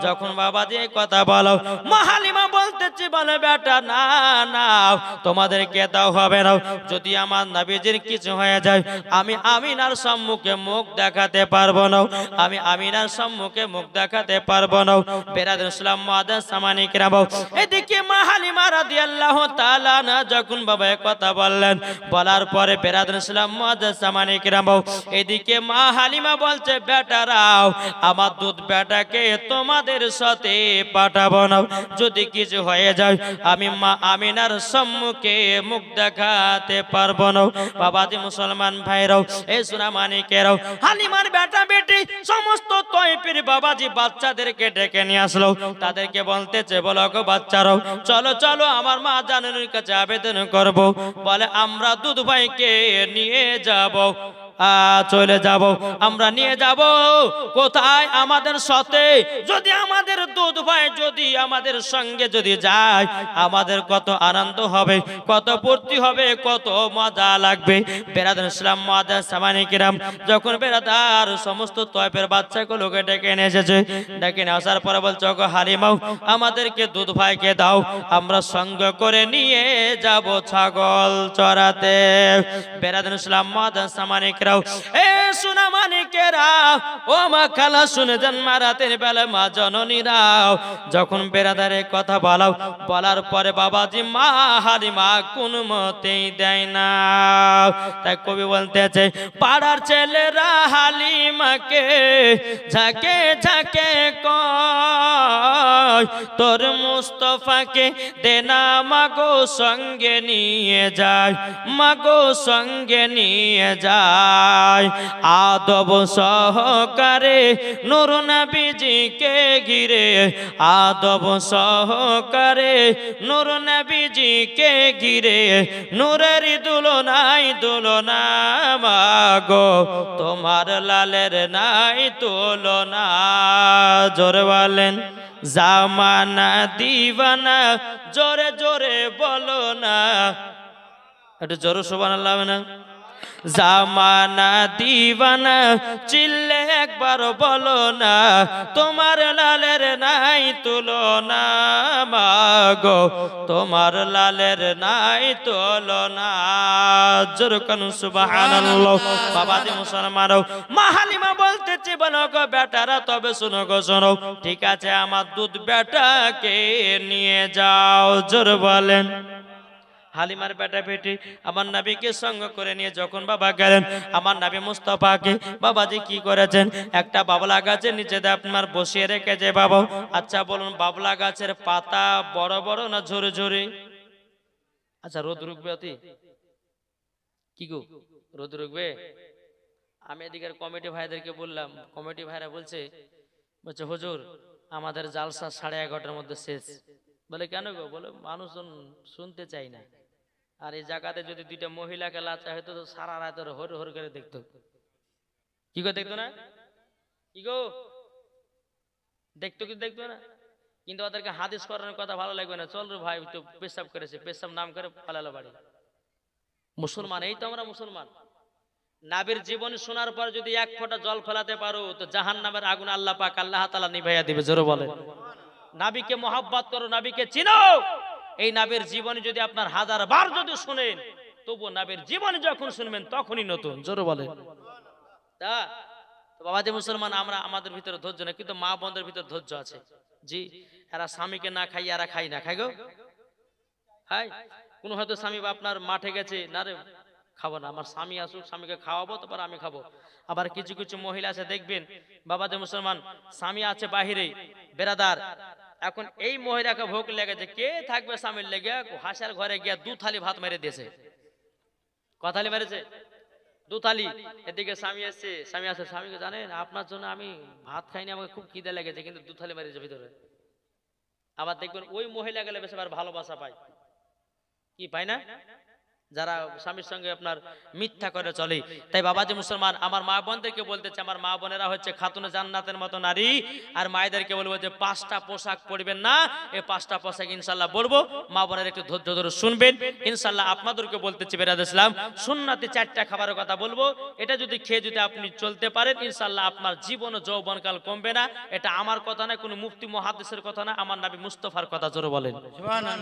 যখন বাবা দিয়ে কথা বলো, মা হালিমা বলতেছে, বলে বেটা না না, তোমাদেরকে দাও হবে না, যদি আমার নবীজির কিছু হয়ে যায় আমি আমিনার সম্মুখে মুখ দেখাতে পারবো না, আমি আমিনার সম্মুখে মুখ দেখাতে পারবো না। বেরাদান ইসলাম মুআদ্দাস সামানিকেরাম, এদিকে মা হালিমা রাদিয়াল্লাহু তাআলা না যখন বাবা কথা বললেন, বলার পরে বেরাদান ইসলাম মুআদ্দাস সামানিকেরাম, এদিকে মা হালিমা বলছে বেটারাও আমার দুধ বেটাকে তোমাদের সাথে পাঠাবো না, যদি কিছু হয়ে যায় আমি মা আমিনার সম্মুখে মুখ দেখাতে পারবো না। বাবাজি মুসলমান ভাইরাও, এ সোনা মানিকেরাও, হালিমার বেটা বেটি সমস্ত তয়ফের বাবাজি বাচ্চাদেরকে ডেকে নিয়ে আসলো, তাদেরকে বলতেছে, বলো গো বাচ্চারাও, চলো চলো আমার মা জাননীর কাছে আবেদন করব। বলে আমরা দুধ ভাইকে নিয়ে যাব, চলে যাব, আমরা নিয়ে যাব কোথায়? আমাদের সাথে। যদি আমাদের দুধ ভাই যদি আমাদের সঙ্গে যদি যায়, আমাদের কত আনন্দ হবে, কত ফুর্তি হবে, কত মজা লাগবে। বেরাদান ইসলাম মুআদ্দাস সামানিকেরাম, যখন বেরাদার সমস্ত তয়ফের বাচ্চাগুলোকে ডেকে এনে এসেছে, ডেকে নিয়ে আসার পরে বলছে, ওগো হালিমাও আমাদেরকে দুধ ভাইকে দাও, আমরা সঙ্গ করে নিয়ে যাব ছাগল চড়াতে। বেরাদান ইসলাম মুআদ্দাস সামানিকেরাম, এ সোনা মানিকেরাও, ও মা খালা শুনে যান, মা রাতের বেলা মা জননীরাও, যখন বেরাদারে কথা বলাও, বলার পরে বাবাজি মা হালিমা কোন মতেই দেয় না। তাই কবি বলতেছে, পাড়ার ছেলেরা হালিমাকে ঝাঁকে ঝাঁকে কয়, তোর মুস্তাফাকে দে না মাগো সঙ্গে নিয়ে যায়, মাগো সঙ্গে নিয়ে যায়। আদব সহকারে নূর নবীজিকে ঘিরে, আদব সহকারে নূর নবীজিকে ঘিরে, নূরের দুলনাই দুলনা মাগো তোমার লালের নাই তুলনা। জোরে বলেন জামানা দিওয়ানা, জোরে জোরে বলো না, একটু জোরে সুবহানাল্লাহ না। জামানা দিওয়ানা চিল্লে একবার বলো না, তোমার লালের নাই তুলনা মাগো তোমার লালের নাই তুলনা। জোরে কানু সুবহানাল্লাহ। বাবাজি মুসলমানও, মা হালিমা বলতেছে, বলো গো বেটারা, তবে শোনো গো শোনো, ঠিক আছে আমার দুধ বেটাকে নিয়ে যাও। জোরে বলেন। হালিমার বেটা বেটি আমার নবীকে সঙ্গ করে নিয়ে যখন বাবা গেলেন, আমার নবী মুস্তাফাকে বাবাজি কি করেছেন, একটা বাবলা গাছের নিচে আপনার বসিয়ে রেখেছে। বাবা আচ্ছা বলুন, বাবলা গাছের পাতা বড় বড় না ঝরে ঝরে? আচ্ছা রোদ রুখবে অতি? কি গো রোদ রুখবে? আমি এদিকের কমিটি ভাইদেরকে বললাম, কমিটি ভাইরা বলছে হুজুর আমাদের জালসা 11:30টার মধ্যে শেষ। বলে কেন গো? বলে মানুষজন শুনতে চাই না, আর এই জায়গাতে যদি দুইটা মহিলাকে লাচা হইতো তো সারা রাত হর হর করে দেখতো। কি গো দেখতো না? কি গো দেখতো? কি দেখতো না? কিন্তু ওদেরকে হাদিস করানোর কথা ভালো লাগবে না, চল রে ভাই একটু পেশাব করেছে, পেশাব নাম করে পালালো বাড়ি। মুসলমান, এই তো আমরা মুসলমান। নবীর জীবন শোনার পর যদি এক ফোঁটা জল ফেলাতে পারো তো জাহান্নামের আগুন আল্লাহ পাক আল্লাহ তাআলা নিভাইয়া দিবে। জোরে বলে নবীকে মহব্বত করো, নবীকে চিনো। এই নবীর জীবনী যদি আপনার 1000 বার যদি শুনেন, তবু নবীর জীবনী যখন শুনবেন তখনই নতুন। জোরে বলে তা বাবাজি মুসলমান, আমরা আমাদের ভিতরে ধৈর্য না, কিন্তু মা বোনদের ভিতরে ধৈর্য আছে। জি, এরা স্বামীকে না খাই, এরা খাই না, খাই গো খাই। কোন হয়তো স্বামী বা আপনার মাঠে গেছে, না রে খাবো না, আমার স্বামী আসুক, স্বামীকে খাওয়াবো তারপর আমি খাবো। আবার কিছু কিছু মহিলা আছে দেখবেন, বাবা যে মুসলমান, স্বামী আছে বাহিরে বেরাদার, এখন এই মহিলাকে ভোগ লেগেছে, কে থাকবে স্বামীর লেগে, হাসার ঘরে গিয়া 2 থালি ভাত মেরে দিয়েছে। কথালি মেরেছে 2 থালি। এদিকে স্বামী আসছে, স্বামী আসে, স্বামীকে জানেন আপনার জন্য আমি ভাত খাইনি, আমাকে খুব খিদে লেগেছে, কিন্তু 2 থালি মেরেছে ভিতরে। আবার দেখবেন ওই মহিলা গেলে বেশ আবার ভালোবাসা পায়, কি পায় না, যারা স্বামীর সঙ্গে আপনার মিথ্যা করে চলে। তাই বাবাজি মুসলমান, আমার মা বোনদেরকে বলতেছে, আমার মা বোনেরা হচ্ছে খাতুনে জান্নাতের মতো নারী, আর মায়েদেরকে বলবো যে 5টা পোশাক পরবেন না, এই 5টা পোশাক ইনশাআল্লাহ বলবো, মা বোনেরা একটু ধৈর্য ধরে শুনবেন। ইনশাআল্লাহ আপনাদেরকে বলতেছি বেরাদ ইসলাম, সুন্নাতে 4টা খাবারের কথা বলবো, এটা যদি খেয়ে যদি আপনি চলতে পারেন ইনশাআল্লাহ আপনার জীবন ও যৌবনকাল কমবে না। এটা আমার কথা না, কোনো মুফতি মুহাদ্দিসের কথা না, আমার নবী মুস্তাফার কথা। জোরে বলেন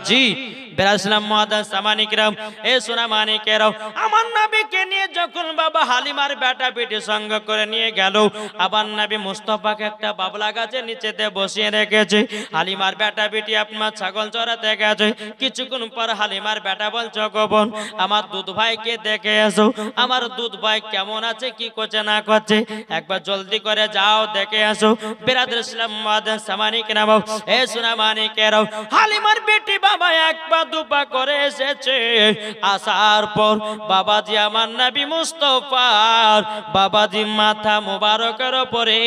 জি। বেরাদ ইসলাম মুআদ্দাস সামানি কিরাম, এ মানিকেরাও, আমার নবীকে নিয়ে যখন বাবা হালিমার বেটা বেটি সঙ্গ করে নিয়ে গেল, আবার নবী মুস্তাফাকে একটা বাবলা গাছের নিচেতে বসিয়ে রেখেছে। হালিমার বেটা বেটি আপনার ছাগল চড়াতে গেছে। কিছুক্ষণ পর হালিমার বেটা বলছে, গো বোন, আমার দুধ ভাইকে দেখে এসো, আমার দুধ ভাই কেমন আছে, কি করছে না করছে, একবার জলদি করে যাও দেখে আসো। বিরাদর ইসলাম মুআদ্দাস সামানি কিরাম, এ সোনা মানিকেরাও, হালিমার বেটি বাবা এক পা দুপা করে এসেছে। আসার পর বাবাজি আমার নবী মুস্তাফার বাবাজি মাথা মুবারকের উপরে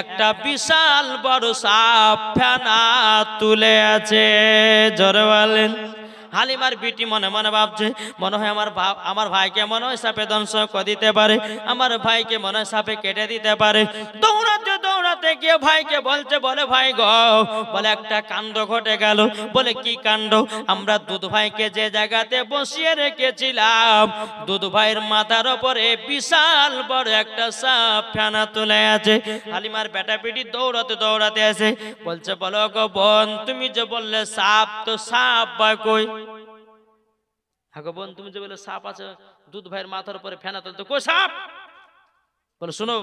একটা বিশাল বড় সাপ ফেনা তুলে আছে। জোরে বলেন। হালিমার বিটি মনে মনে ভাবছে, মনে হয় আমার ভাইকে মনে হয় সাপে ধ্বংস করে দিতে পারে, আমার ভাইকে মনে হয় সাপে কেটে দিতে পারে। দৌড়াতে দৌড়াতে গিয়ে ভাইকে বলছে, বলে ভাই গো, বলে একটা কাণ্ড ঘটে গেল। বলে কি কাণ্ড? আমরা দুধ ভাইকে যে জায়গাতে বসিয়ে রেখেছিলাম, দুধ ভাইয়ের মাথার উপরে বিশাল বড় একটা সাপ ফেনা তুলে আছে। হালিমার বেটা বেটি দৌড়াতে দৌড়াতে আসে, বলছে, বলো গো বোন, তুমি যে বললে সাপ, তো সাপ বা কই? হ্যাঁ গো বোন, তুমি যে বললে সাপ আছে দুধ ভাইয়ের মাথার উপরে ফেনা তুলতে, কই সাপ? বলে শুনো,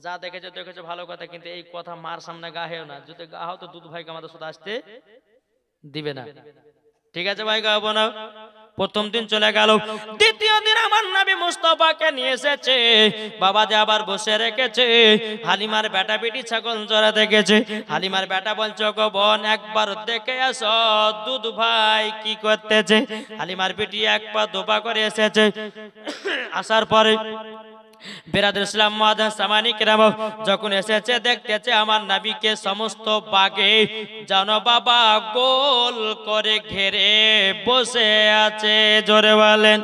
যা দেখেছো দেখেছো ভালো কথা, কিন্তু এই কথা মার সামনে গাহেও না, যদি গাও তো দুধ ভাইকে আমাদের সাথে আসতে দিবে না। ঠিক আছে ভাই, গাবো না। প্রথম দিন চলে গেল, দ্বিতীয় দিন আমার নবী মুস্তাফাকে নিয়ে এসেছে, বাবা যে আবার বসে রেখেছে। হালিমার বেটা বেটি ছাগল চড়াতে গেছে। হালিমার বেটা বলছে, গো বোন, একবার দেখে আসো দুধ ভাই কি করতেছে। হালিমার বেটি এক পা দুপা করে এসেছে। আসার পরে বিরাদর ইসলাম মুআদ্দাস সামানি কিরাম যখন এসেছে, দেখতেছে আমার নবীকে সমস্ত বাগে যেন বাবা গোল করে ঘিরে বসে আছে। জোরে বলেন।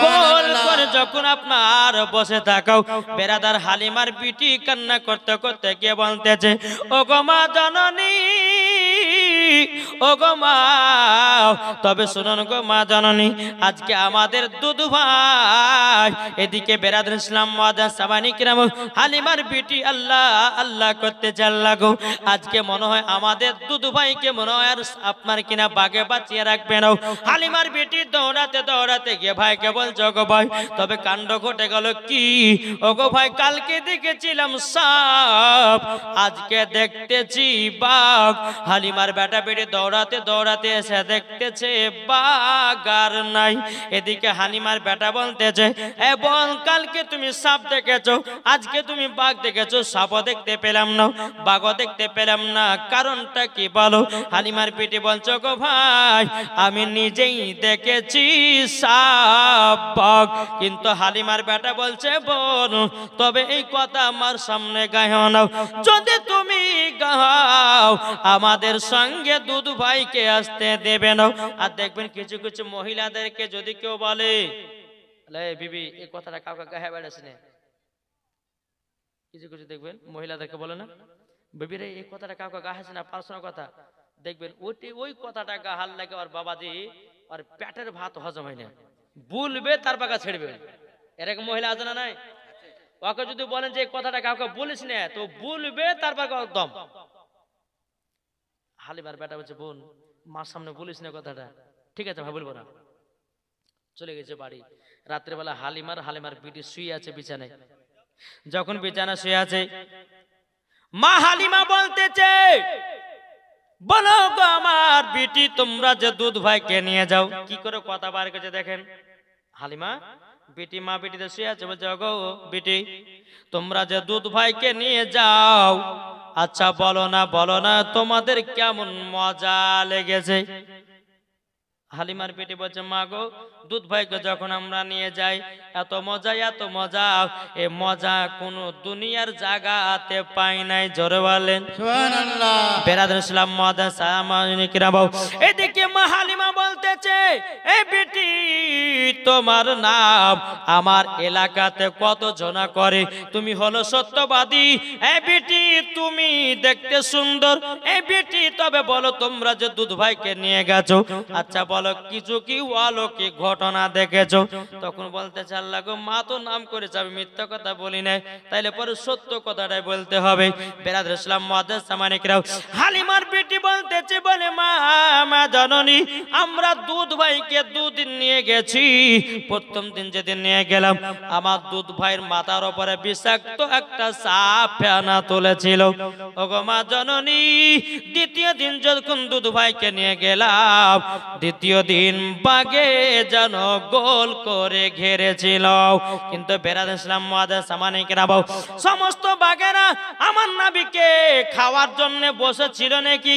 গোল করে যখন আপনার বসে থাকাও, বিরাদার হালিমার বিটি কান্না করতে করতে গিয়ে বলতেছে, ও গো মা জননী, ও গো মা, তবে শুনুন গো মা জননী, আজকে আমাদের দুধ ভাই, এদিকে বিরাদর ইসলাম মুআদ্দাস সামানি কিরাম, হালিমার বিটি আল্লাহ আল্লাহ করতে চাল্লা গো, আজকে মনে হয় আমাদের দুধ ভাইকে মনে হয় আর আপনার কিনা বাগে বাঁচিয়ে রাখবে না। হালিমার বিটি দৌড়াতে দৌড়াতে গিয়ে ভাইকে বলছে, গো ভাই, তবে কাণ্ড ঘটে গেল কি? ও গো ভাই, কালকে দেখেছিলাম সাপ, আজকে দেখতেছি বাঘ। হালিমার বেটা বেটি দৌড়াতে দৌড়াতে এসে দেখতেছে বাঘ আর নাই। এদিকে হালিমার বেটা বলতেছে, এ বোন, কালকে তুমি সাপ দেখেছো, আজকে তুমি বাঘ দেখেছো, সাপও দেখতে পেলাম না, বাঘও দেখতে পেলাম না, কারণটা কি বলো? হালিমার বেটি বলছো, গো ভাই, আমি নিজেই দেখেছি সাপ বাঘ। কিন্তু হালিমার বেটা বলছে, বোন, তবে এই কথা আমার সামনে গায়ও না, যদি তুমি গাও আমাদের সঙ্গে দুধ ভাইকে আসতে দেবে না। আর দেখবেন কিছু কিছু মহিলাদেরকে যদি কেউ বলে, বিবি, এই কথাটা কাউকে গায়ে বেড়াচ্ছে না, কিছু কিছু দেখবেন মহিলাদেরকে বলে না, বিবি রে, এই কথাটা কাউকে গাহাছে না, পার্সোনাল কথা, দেখবেন ওই কথাটা গাহাল লাগে আর বাবাজি আর পেটের ভাত হজম হয় না, বলবে তার বাগা ছেড়বে। এরকম মহিলা আছে না নাই? ওকে যদি বলেন যে এই কথাটা কাউকে বলিস না, তো বলবে তারপর দম। হালিমার বেটা বলছে, বোন, মার সামনে বলিস না কথাটা। ঠিক আছে ভাই, বলবো না। চলে গেছে বাড়ি। রাত্রেবেলা হালিমার বিটি শুয়ে আছে বিছানায়। যখন বিছানা শুয়ে আছে, মা হালিমা বলতেছে, বলো গো আমার বিটি, তোমরা যে দুধ ভাইকে নিয়ে যাও, কি করে কথা বার করেছে দেখেন। হালিমা বিটি মা বিটিতে শুয়ে আছে, বলছে গো বিটি, তোমরা যে দুধ ভাইকে নিয়ে যাও, আচ্ছা বলো না তোমাদের কেমন মজা লেগেছে। হালিমার পেটে বলছে মা গো, দুধ ভাইকে যখন আমরা নিয়ে যাই এত মজা এ মজা কোন দুনিয়ার জায়গাতে পাই নাই। জোরে বলেন সুবহানাল্লাহ। বেরাদর ইসলাম মাদাস সামানিকরা বাউ, এদিকে মা হালিমা বলতেছে এই বেটি তোমার নাম আমার এলাকাতে কত জনা করে, তুমি হলো সত্যবাদী, এই বেটি তুমি দেখতে সুন্দর, এই বেটি তবে বলো তোমরা যে দুধ ভাইকে নিয়ে গেছো, আচ্ছা বলো কিছু কি অলৌকিক ঘটনা দেখেছো। তখন বলতেছে আল্লাহ গো, মা তো নাম করেছে, আমি মিথ্যা কথা বলি নাই, তাইলে পরে সত্য কথাটাই বলতে হবে। বেরাদর ইসলাম মাদাস সামানিকরা, হালিমার বেটি বলতেছে বলে মা জননী, আমরা দুধ ভাইকে দুদিন নিয়ে গেছি, প্রথম দিন যেদিন নিয়ে গেলাম আমার দুধ ভাইয়ের মাথার উপরে বিষাক্ত একটা সাপ ফেনা তুলেছিল। ওগো মা জননী, দ্বিতীয় দিন যখন দুধ ভাইকে নিয়ে গেলাম, দ্বিতীয় দিন বাগে যেন গোল করে ঘেরেছিল। কিন্তু বেরাদ ইসলাম মাদাস সামানিকরা বাউ, সমস্ত বাগেরা আমার নবীকে খাওয়ার জন্য বসেছিল নাকি?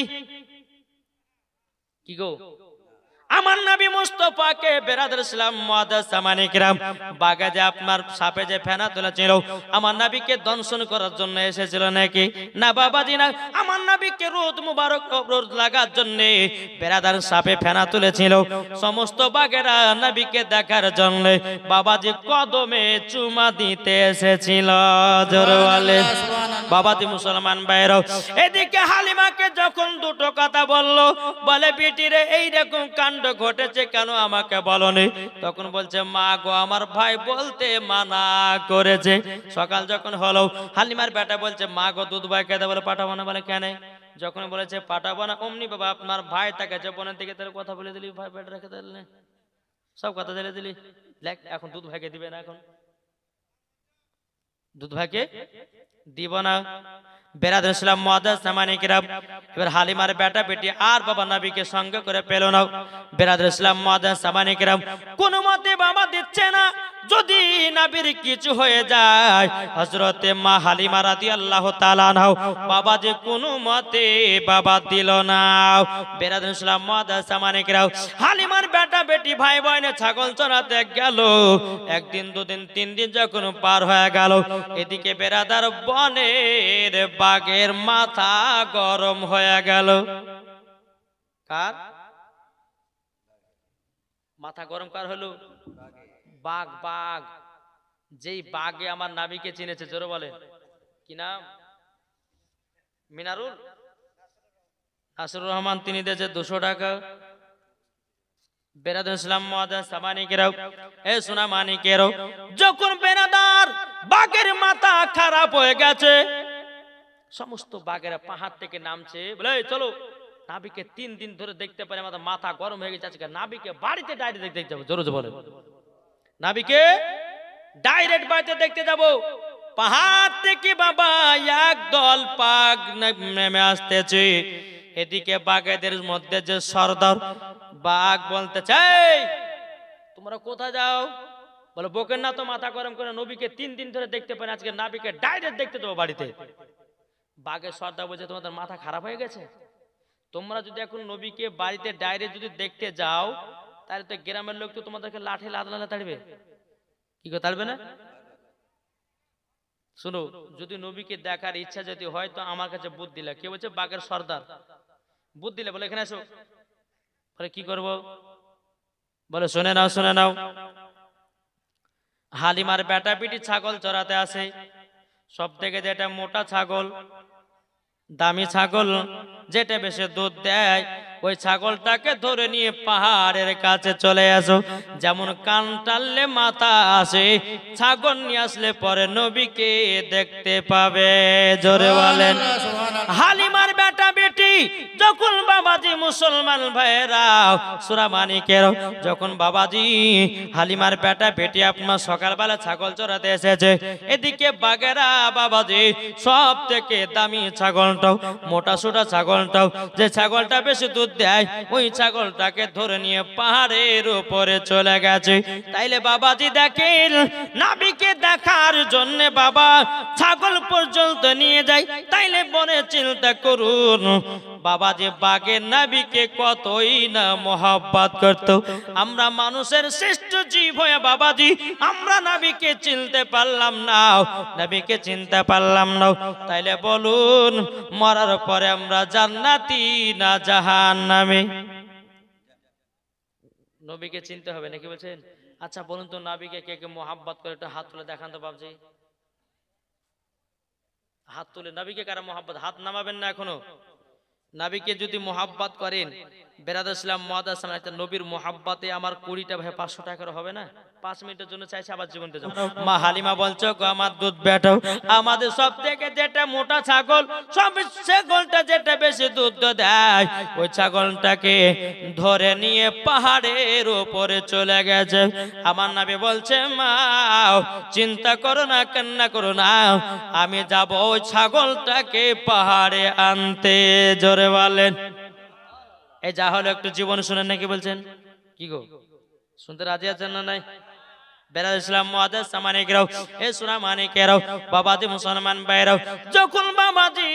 কি গো, আমার নবী মুস্তাফাকে বেরাদর ইসলাম মুআদ্দাস সামানি কিরাম বাগে যে আপনার সাপে যে ফেনা তুলেছিল, আমার নবীকে দংশন করার জন্য এসেছিল নাকি? না বাবাজি না, আমার নবীকে রোদ মুবারক রোদ লাগার জন্য বেরাদার সাপে ফেনা তুলেছিল। সমস্ত বাগেরা নবীকে দেখার জন্য বাবাজি কদমে চুমা দিতে এসেছিল। জোরে বলেন বাবাজি মুসলমান ভাইরা। এদিকে হালিমাকে যখন দুটো কথা বললো, বলে বেটিরে এইরকম কাণ্ড ঘটেছে কেন আমাকে বলনি? তখন বলছে মা গো, আমার ভাই বলতে মানা করেছে। সকাল যখন হলো, হালিমার বেটা বলছে মা গো, দুধ ভাই খেতে বলে পাঠাবো না। বলে কেন? যখন বলেছে পাঠাবো না, অমনি বাবা আপনার ভাই তাকে যে বোনের দিকে তার কথা বলে দিলি, ভাই বেটা রেখে দিলি, সব কথা দিলে দিলি, দেখ এখন দুধ ভাইকে দিবে না, এখন দুধ ভাইকে দিব না। বেরাদর ইসলাম মুআদ্দাস সামানি কিরাম, এবার হালিমার বেটা বেটি আর বাবা নবীকে সঙ্গে করে পেল না। বেরাদর ইসলাম মুআদ্দাস সামানি কিরাম, কোন মতে বাবা দিচ্ছে না, যদি নবীর কিছু হয়ে যায়, হযরতে মা হালিমা রাদিয়াল্লাহু তাআলা আনহা বাবা যে কোন মতে বাবা দিল না। বেরাদর ইসলাম মুআদ্দাস সামানি কিরাম, হালিমার বেটা বেটি ভাই বোনে ছাগল চরাতে গেল, একদিন দুদিন তিন দিন যখন পার হয়ে গেল, এদিকে বেরাদার বনের বাঘের মাথা গরম হয়ে গেল। কার মাথা গরম? কার হলো? বাঘ। বাঘ যেই বাঘে আমার নবীকে চিনেছে, জোরে বলে কি নাম? মিনারুল নাসিরুর রহমান, তিনি দিয়েছে 200 টাকা। বেরাদর ইসলাম মুআদ্দাস সামানি কিরাম, এ সোনা মানিকেরও, যখন বেরাদার বাঘের মাথা খারাপ হয়ে গেছে, সমস্ত বাঘেরা পাহাড় থেকে নামছে, বলে চলো নাবিকে 3 দিন ধরে দেখতে পারে, আমাদের মাথা গরম হয়ে গেছে, আজকে নাবিকে বাড়িতে ডাইরেক্ট দেখতে যাবো। জোরে বলে নাবিকে ডাইরেক্ট বাড়িতে দেখতে যাব। পাহাড় থেকে বাবা একদল বাঘ নেমে আসতেছে। এদিকে বাঘেদের মধ্যে যে সর্দার, বাঘ বলতেছে তোমরা কোথায় যাও? বলে বকের না তো, মাথা গরম করে নবীকে 3 দিন ধরে দেখতে পারে, আজকে নাবিকে ডাইরেক্ট দেখতে যাবো বাড়িতে। বাঘের সর্দার বলছে তোমাদের মাথা খারাপ হয়ে গেছে, তোমরা যদি এখন নবীকে বাড়িতে ডাইরেক্ট যদি দেখতে যাও, তাহলে তো গ্রামের লোক তো তোমাদেরকে লাঠি লাদলালে তাড়বে। কি করে তাড়বে না? শুনো, যদি নবীকে দেখার ইচ্ছা যদি হয় তো আমার কাছে বুদ্ধি দিলে। কে বলছে? বাঘের সর্দার বুদ্ধি দিলে, বলে এখানে এসো। বলে কি করব? বলে শুনে নাও। হালিমার বেটা পিটি ছাগল চড়াতে আসে, সব থেকে যেটা মোটা ছাগল, দামি ছাগল, যেটা বেশি দুধ দেয়, ওই ছাগলটাকে ধরে নিয়ে পাহাড়ের কাছে চলে আসো। যেমন কান টানলে মাথা আসে, ছাগল নিয়ে আসলে পরে নবীকে দেখতে পাবে। জোরে বলেন। হালিমার বেটা বেটি যখন বাবাজি মুসলমান ভাইরা সূরা মানিকের যখন বাবাজি হালিমার বেটা বেটি আপনার সকালবেলা ছাগল চড়াতে এসেছে, এদিকে বাগেরা বাবাজি সব থেকে দামি ছাগলটাও মোটা সোটা ছাগলটাও যে ছাগলটা বেশি দুধ দেয় ওই ছাগলটাকে ধরে নিয়ে পাহাড়ের উপরে চলে গেছে। তাইলে বাবাজি দেখেন নবীকে দেখার জন্য বাবা ছাগল পর্যন্ত নিয়ে যায়। তাইলে মনে চিন্তা করুন বাবাজি বাগের নবীকে কতই না মোহাব্বত করত। আমরা মানুষের শ্রেষ্ঠ জীব হয়ে বাবাজি আমরা নবীকে চিনতে পারলাম না, নবীকে চিনতে পারলাম না। তাইলে বলুন মরার পরে আমরা জান্নাতি না জাহান্নামে? নবীকে চিনতে হবে নাকি বলছেন? আচ্ছা বলুন তো নবীকে কে কে মোহাব্বত করে একটু হাত তুলে দেখান তো বাবজি, হাত তুলে। নবীকে কারা মোহাব্বত? হাত নামাবেন না এখনো। নবীকে যদি মোহাব্বত করেন বেরাদর ইসলাম মুআদ্দাস সামনে একটা নবীর মোহাব্বতে আমার 20টা ভাই 500 টাকার হবে না? 5 মিনিটের জন্য চাইছে আবার জীবনটা যাও। মা হালিমা বলছো গো আমার দুধ বেটাও আমাদের সব থেকে যেটা মোটা ছাগল সব ছাগলটা যেটা বেশি দুধ দেয় ওই ছাগলটাকে ধরে নিয়ে পাহাড়ের উপরে চলে গেছে। আমার নবী বলছে মা চিন্তা করো না, কান্না করো না, আমি যাব ওই ছাগলটাকে পাহাড়ে আনতে। জোরে বলেন এই যা হলো একটু জীবন শুনেন নাকি বলছেন? কি গো শুনতে রাজি আছেন না নাই? বেরাদ ইসলাম মুআদ্দাস সামানিকরাও এ সূরা মানিকেরাও বাবাজি মুসলমান ভাইরাও যখন বাবাজি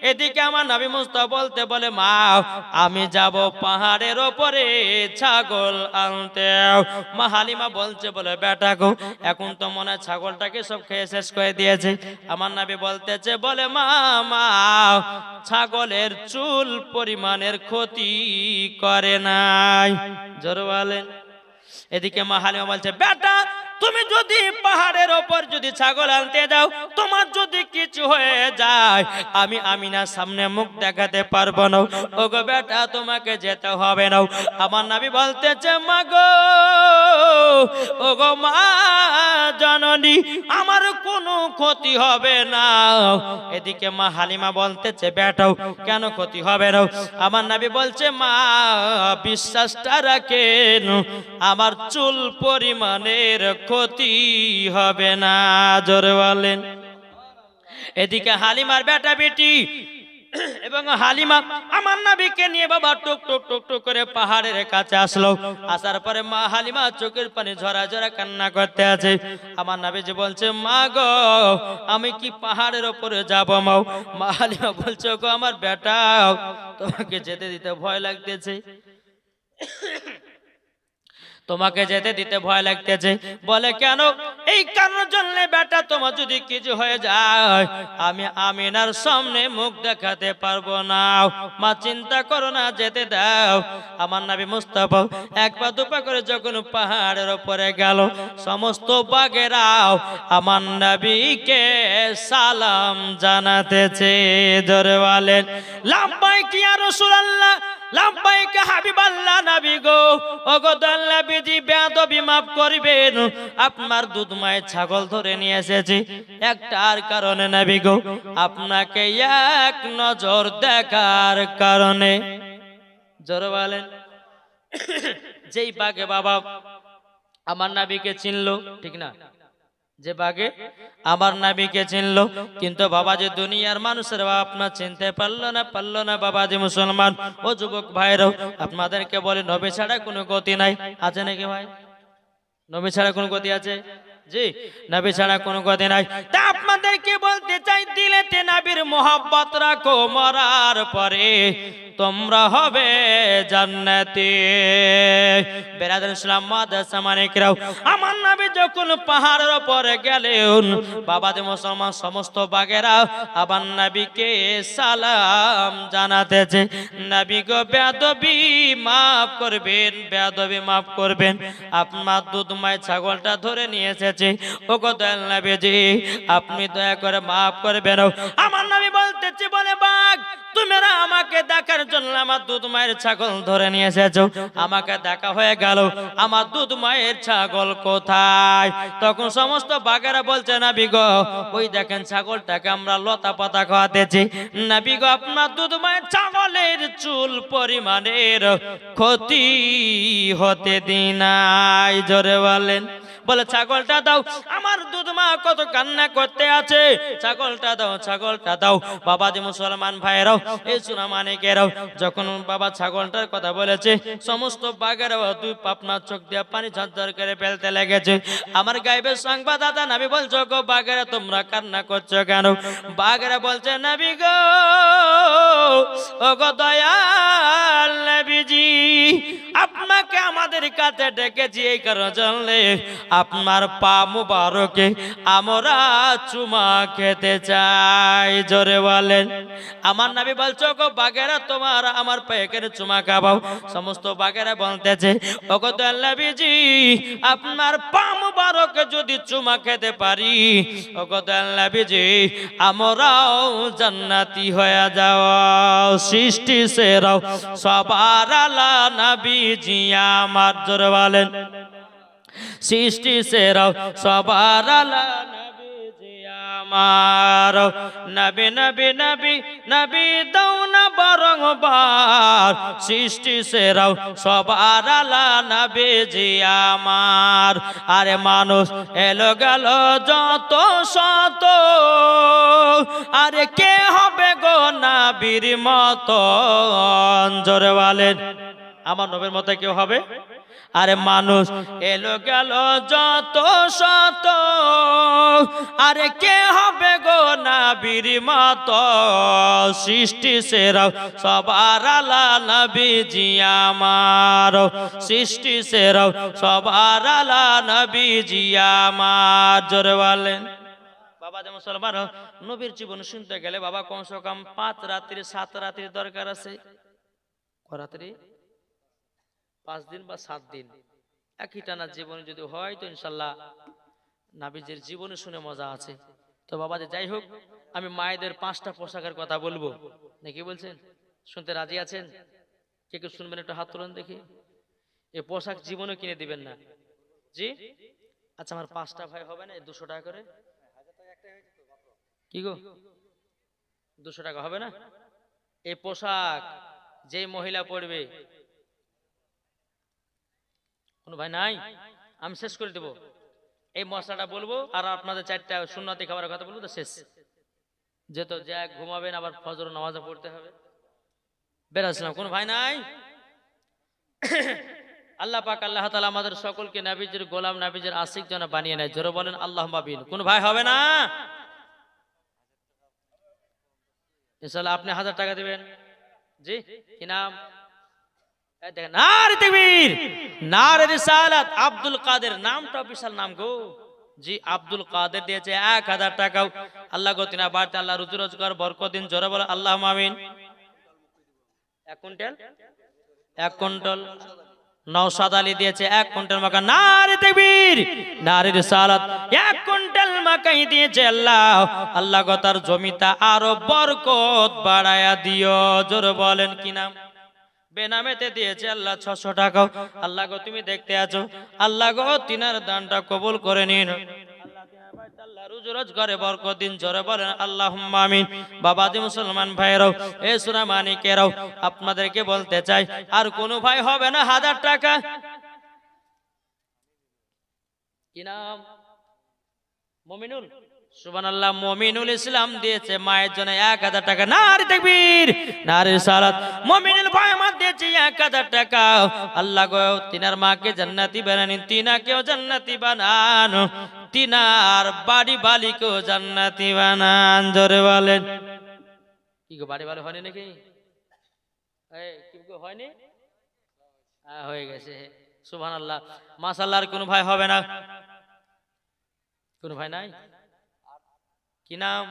এদিকে আমার নবী মুস্তাফা বলতে বলে মা আমি যাব পাহাড়ের উপরে ছাগল আনতে। মা হালিমা বলছে বলে বেটা গো এখন তো মনে হয় ছাগলটাকে সব খেয়ে শেষ করে দিয়েছে। আমার নবী বলতেছে বলে মা মা ছাগলের চুল পরিমাণের ক্ষতি করে নাই। জোরে বলেন। এদিকে মা হালিমা বলছে বেটা তুমি যদি পাহাড়ের ওপর যদি ছাগল আনতে যাও তোমার যদি কিছু হয়ে যায় আমি আমিনার সামনে মুখ দেখাতে পারবো না। ওগো বেটা তোমাকে যেতে হবে না। আমার নবী বলতেছে মা গো ওগো মা জননী আমার কোনো ক্ষতি হবে না। এদিকে মা হালিমা বলতেছে বেটাও কেন ক্ষতি হবে না? আমার নবী বলছে মা বিশ্বাসটা রাখেন আমার চুল পরিমাণের ক্ষতি হবে না। জোরে বলেন। এদিকে হালিমার বেটা বেটি এবং হালিমা আমার নবীকে নিয়ে বাবা টুক টুক টুক টুক করে পাহাড়ের কাছে আসলো। আসার পরে মা হালিমা চোখের পানি ঝরা ঝরা কান্না করতে আছে। আমার নবী যে বলছে মা গো আমি কি পাহাড়ের উপরে যাব? মা হালিমা বলছে গো আমার বেটা তোমাকে যেতে দিতে ভয় লাগতেছে, তোমাকে যেতে দিতে ভয় লাগতেছে। বলে কেন? এই কারণের জন্য বেটা তোমার যদি কিছু হয়ে যায় আমি আমিনার সামনে মুখ দেখাতে পারবো না। মা চিন্তা করো না যেতে দাও। আমার নবী মুস্তাফা একবার দুপা করে যখন পাহাড়ের উপরে গেল সমস্ত বাগেরাও আমার নবীকে সালাম জানাতেছে। জোরে বলেন লাব্বাইক ইয়া রাসূলুল্লাহ, লাব্বাইক হাবিবাল্লাহ। নবী গো ওগো দয়াল নবীজি বেয়াদবি মাফ করবেন আপনার দুধ মায়ের ছাগল ধরে নিয়ে এসেছি একটার কারণে নবী গো আপনাকে এক নজর দেখার কারণে। জোরে বলেন। যেই বাগে বাবা আমার নবীকে চিনলো ঠিক না, যে বাগে আমার নবীকে চিনলো কিন্তু বাবা যে দুনিয়ার মানুষের আপনার চিনতে পারলো না বাবা যে মুসলমান ও যুবক ভাইরাও আপনাদেরকে বলে নবী ছাড়া কোনো গতি নাই। আছে নাকি ভাই? নবী ছাড়া কোনো গতি আছে? জি নবী ছাড়া কোনো গতি নাই। তা আপনাদেরকে বলতে চাই দিলেতে নবীর মোহাব্বত রাখো মরার পরে তোমরা হবে জান্নাতে। বেরাদার ইসলাম মুআদ্দাস সামানিকরাও আমার নবী যখন পাহাড়ের উপরে গেলেন বাবা যে মুসলমান সমস্ত বাগেরা আবার নবীকে সালাম জানাতেছে। নবী গো বেয়াদবি মাফ করবেন, বেয়াদবি মাফ করবেন আপনার দুধ মায়ের ছাগলটা ধরে নিয়ে এসেছে। ওগো দয়াল নবীজি আপনি দয়া করে মাফ করবেন। আমার নবী বলতেছে বলে বাঘ তোমরা আমাকে দেখার জন্য আমার দুধ মায়ের ছাগল ধরে নিয়ে এসেছো, আমাকে দেখা হয়ে গেল, আমার দুধ মায়ের ছাগল কোথায়? তখন সমস্ত বাঘেরা বলছে নবী গো, ওই দেখেন ছাগলটাকে আমরা লতা পাতা খাওয়াতেছি। নবী গো, আপনার দুধ মায়ের ছাগলের চুল পরিমাণের ক্ষতি হতে দিন নাই। জোরে বলেন। বলে ছাগলটা দাও, আমার দুধ মা কত কান্না করতে আছে, ছাগলটা দাও, ছাগলটা দাও। বাবাজি মুসলমান ভাইরাও, এই সোনা মানিকেরাও, যখন বাবা ছাগলটার কথা বলেছে, সমস্ত বাঘেরাও দুই পাপনার চোখ দিয়ে পানি ঝরঝর করে ফেলতে লেগেছে। আমার গায়েবের সংবাদদাতা নবী বলছো গো, বাঘেরা তোমরা কান্না করছো কেন? বাঘেরা বলছে নবী গো, ও গো দয়াল নবীজি, আপনাকে আমাদের কাছে ডেকেছি এই কারণে জানলে আপনার পা মুবারকে আমরা চুমা খেতে চাই। জোরে বলেন। আমার নবী বলছো গো বাঘেরা, তোমার আমার পায়ের চুমা খাবাও। সমস্ত বাঘেরা বলতেছে ও গো দয়াল নবীজি, আপনার পা মুবারকে যদি চুমা খেতে পারি, ও গো দয়াল নবীজি, আমরাও জান্নাতি হয়ে যাও। সৃষ্টি সেরাও সবার আলা নবীজি আমার। জোরে বলেন। সৃষ্টি সেরাও সবার আলা নবীজি আমার। নবী নবী নবী নবী দাও না বারংবার, সৃষ্টি সেরাও সবার আলা নবীজি আমার। আরে মানুষ এলো গেল যত শত, আরে কে হবে গো নবীর মতন? জোরে বলেন। আমার নবীর মতো কেউ হবে? আরে মানুষ এলো গেল যত শত, আরে কে হবে গো নবীর মতো? সৃষ্টি সেরাও সবার আলা নবীজি আমার। সৃষ্টি সেরাও সবার আলা নবীজি আমার। জোরে বলেন। বাবা যে মুসলমান, নবীর জীবন শুনতে গেলে বাবা কমসে কম 5 রাত্রি 7 রাত্রি দরকার আছে। রাত্রি 5 দিন বা 7 দিন একই টানা জীবন যদি হয় তো ইনশাল্লাহ নবীজির জীবনে শুনে মজা আছে। তো বাবা যে যাই হোক, আমি মায়েদের 5টা পোশাকের কথা বলবো, নাকি বলছেন? শুনতে রাজি আছেন? কে কে শুনবেন একটু হাত তুলুন দেখি। এই পোশাক জীবনে কিনে দিবেন না জি? আচ্ছা, আমার 5টা ভাই হবে না 200 টাকা করে? কি গো 200 টাকা হবে না? এই পোশাক যে মহিলা পরবে, কোন ভাই নাই? আমি শেষ করে দেব, এই মশলাটা বলবো আর আপনাদের 4টা সুন্নতি খাবারের কথা বলবো, তো শেষ। যেহেতু যা ঘুমাবেন আবার ফজর নামাজে পড়তে হবে। বেরাসলাম, কোন ভাই নাই? আল্লাহ পাক আল্লাহ তাআলা আমাদের সকলকে নবীজির গোলাম, নবীজির আশিক যেন বানিয়ে নেয়। জোরে বলেন আল্লাহুম্মা আমিন। কোন ভাই হবে না? ইনশাআল্লাহ আপনি 1000 টাকা দিবেন জি। কি নাম? দেখেন, নারে তাকবীর, নারে রিসালাত। আব্দুল কাদের, নামটা বিশাল নাম গো জি। আব্দুল কাদের দিয়েছে 1000 টাকা। আল্লাহ গো তিনা বাড়তে আল্লাহ রুজি রোজগার বরকত দিন। জোরে বলেন আল্লাহুম্মা আমিন। 1 কুইন্টাল 1 কুইন্টাল নওশাদ আলী দিয়েছে 1 কুইন্টাল মাকা। নারে তাকবীর, নারে রিসালাত। 1 কুইন্টাল মাকাই দিয়েছে আল্লাহ। আল্লাহ গো তার জমিটা আরো বরকত বাড়ায়া দিও। জোরে বলেন কি নাম? বেনামেতে দিয়েছে আল্লাহ 600 টাকা। আল্লাহ গো তুমি দেখতে আছো, আল্লাহ গো তিনার দানটা কবুল করে নিন। আল্লাহ রুজি রোজগারে বরকত দিন। জোরে বলেন আল্লাহুম্মা আমিন। বাবাজি মুসলমান ভাইরাও, এই সোনা মানিকেরাও, আপনাদেরকে বলতে চাই, আর কোন ভাই হবে না 1000 টাকা? কি নাম? মুমিনুল। সুবহানাল্লাহ, মুমিনুল ইসলাম দিয়েছে মায়ের জন্য 1000 টাকা। নারে তাকবীর, নারে রিসালাত। মুমিনুল ভাই আমার দিয়েছে 1000 টাকা। আল্লাহ গো তিনার মাকে জান্নাতি বানান, তিনাকেও জান্নাতি বানান, তিনার বাড়ি বালিকেও জান্নাতি বানান। জোরে বলেন। কি গো বাড়ি বালি হয়নি নাকি? এই কি গো হয়নি? হয়ে গেছে। সুবহানাল্লাহ, মাশাআল্লাহ। আর কোন ভাই হবে না? কোন ভাই নাই? কি নাম?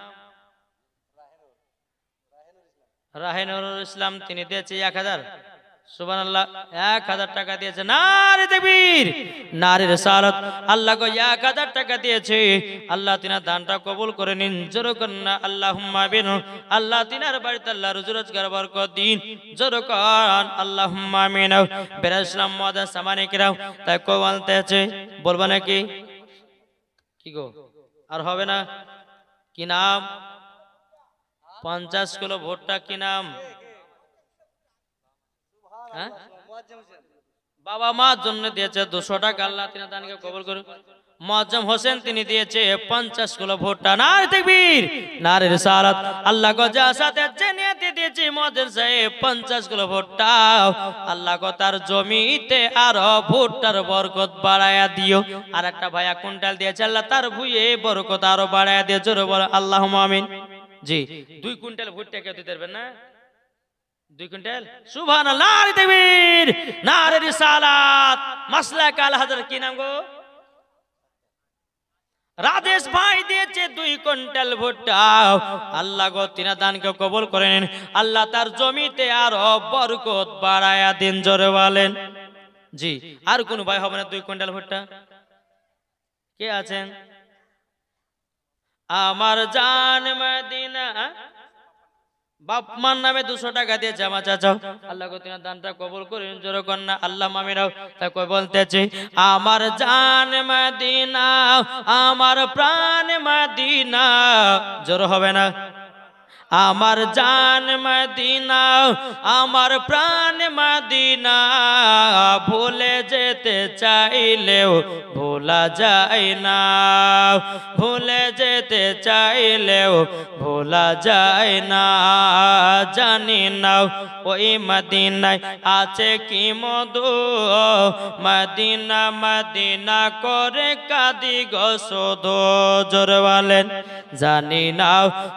রাহেনুর ইসলাম, তিনি দিয়েছে 1000। সুবহানাল্লাহ 1000 টাকা দিয়েছে নারে তাকবীর নারে রিসালাত আল্লাহ গো 1000 টাকা দিয়েছে আল্লাহ তিনার দানটা কবুল করে নিন জোরে কন্না আল্লাহুম্মা আমিন আল্লাহ তিনার বাড়িতে আল্লাহ রুজি রোজগার বরকত দিন জোরে কন আল্লাহুম্মা আমিন বেরাসলাম মুআদ্দাস সামানে কিরাম তাই কো বলতে আছে বলবা নাকি কি গো আর হবে না কি নাম 50 কিলো ভুট্টা কি নাম হ্যাঁ বাবা মার জন্য দিয়েছে 200 টাকা আল্লাহ তিনার দানকে কবুল করুন মুআজ্জম হোসেন তিনি দিয়েছে 50 কিলো ভুট্টা নারে তাকবীর নারে রিসালাত আল্লাহ গো যা সাথে জেনিয়াতে দিয়েছে মুআজ্জম সাহেব 50 কিলো ভুট্টা আল্লাহ গো তার জমিতে আরো ভুট্টার বরকত বাড়ায়া দিও আর একটা ভাইয়া কুইন্টাল দিয়েছে আল্লাহ তার ভুঁইয়ে বরকত আরো বাড়ায়া দিও জোরে বলো আল্লাহুম্মা আমিন জি 2 কুইন্টাল ভুট্টা কে দিতে পারবেন না 2 কুইন্টাল সুবহানাল্লাহ নারে তাকবীর নারে রিসালাত মাসলাক আল হযরত কি নাম গো রাজেশ ভাই দিয়েছে 2 কুইন্টাল ভুট্টা আল্লাহ গো তিনা দানকে কবুল করে নিন আল্লাহ তার জমিতে আরো বরকত বাড়ায়া দিন জোরে বলেন জি আর কোন ভাই হবে না 2 কুইন্টাল ভুট্টা কে আছেন আমার জান মদিনা বাপ মার নামে 200 টাকা দিয়ে জামা চাচাও আল্লাহ গো তিনার দানটা কবুল করুন জোরে কন্না আল্লাহ মামিরাও তাই কই বলতেছে আমার জান মদিনা আমার প্রাণ মদিনা জোরে হবে না আমার জান মদিনা আমার প্রাণ মদিনা ভুলে যেতে চাইলেও ভোলা যায় না ভুলে যেতে চাইলেও ভোলা যায় না জানি না ওই মদিনায় আছে কি মধু মদিনা মদিনা করে কাঁদি গো শুধু জোরে বলেন জানি না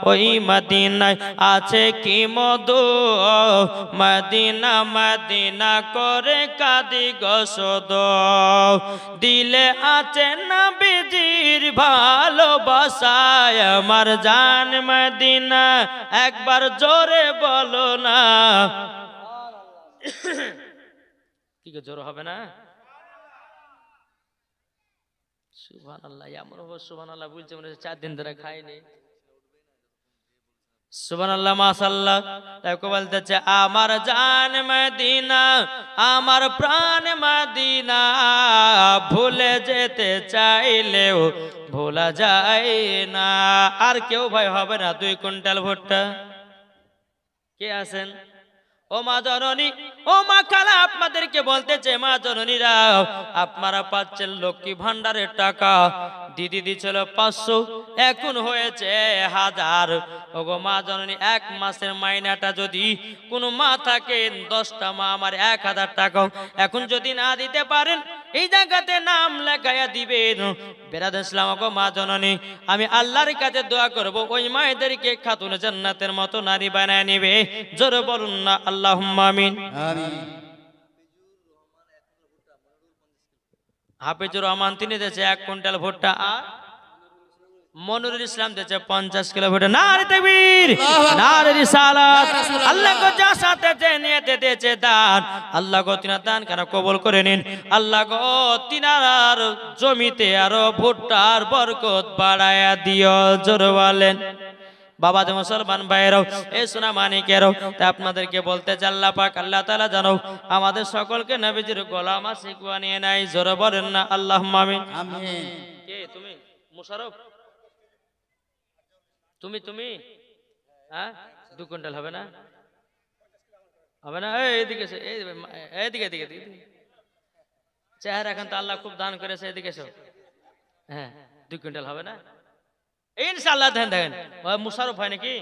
ওই মদিনা আছে কি মধু মদিনা মদিনা করে কাঁদি গো শুধু দিলে আছে নবীজির ভালোবাসায় আমার জান মদিনা একবার জোরে বলো না কি গো জোরে হবে না সুবহানাল্লাহ এমন হবে সুবহানাল্লাহ বলছে মনে হচ্ছে 4 দিন ধরে খাইনি সুবহানাল্লাহ মাশাআল্লাহ তাই কো বলতেছে আমার জান মদিনা আমার প্রাণ মদিনা ভুলে যেতে চাইলেও ভোলা যায় না আর কেউ ভাই হবে না 2 কুইন্টাল ভুট্টা কে আছেন ও মা জননী ও মা খালা আপনাদেরকে বলতেছে মা জননীরা আপনারা পাচ্ছেন লক্ষ্মী ভান্ডারের টাকা দিদি দিছিল 500 এখন হয়েছে 1000 ওগো মা জননী 1 মাসের মাইনাটা যদি কোনো মা থাকে 10টা মা আমার 1000 টাকা এখন যদি না দিতে পারেন এই জায়গাতে নাম লেখায়া দিবেন বেরাদার ইসলাম গো মা জননী আমি আল্লাহর কাছে দোয়া করব ওই মায়েদেরকে খাতুন জান্নাতের মতো নারী বানায় নেবে জোরে বলুন না আল্লাহুম্মা আমিন আমিন হাফিজুর রহমান তিনি দিয়েছে 1 কুইন্টাল ভুট্টা আর মনিরুল ইসলাম দিয়েছে 50 কিলো ভুট্টা নারে তাকবীর নারে রিসালাত আল্লাহ গো যা সাথে নিয়েতে দিয়েছে দান আল্লাহ গো তিনার দান কেন কবুল করে নিন আল্লাহ গো তিনার জমিতে আরো ভুট্টার বরকত বাড়ায়া দিও জোরে বলেন বাবা যে মুসলমান ভাইরাও এই সোনা মানিকেরাও তা আপনাদেরকে বলতে আল্লাহ পাক আল্লাহ তাআলা জানো আমাদের সকলকে নবীজির গোলাম আশিক বানিয়ে নাই জোরে বলেন না আল্লাহুম্মা আমিন আমিন কে তুমি মুশাররফ তুমি হ্যাঁ 2 কুইন্টাল হবে না এইদিকে এইদিকে চেহারা এখন তো আল্লাহ খুব দান করেছে এদিকে এসো হ্যাঁ 2 কুইন্টাল হবে না ইনশাআল্লাহ দেখেন মুশাররফ হয় নাকি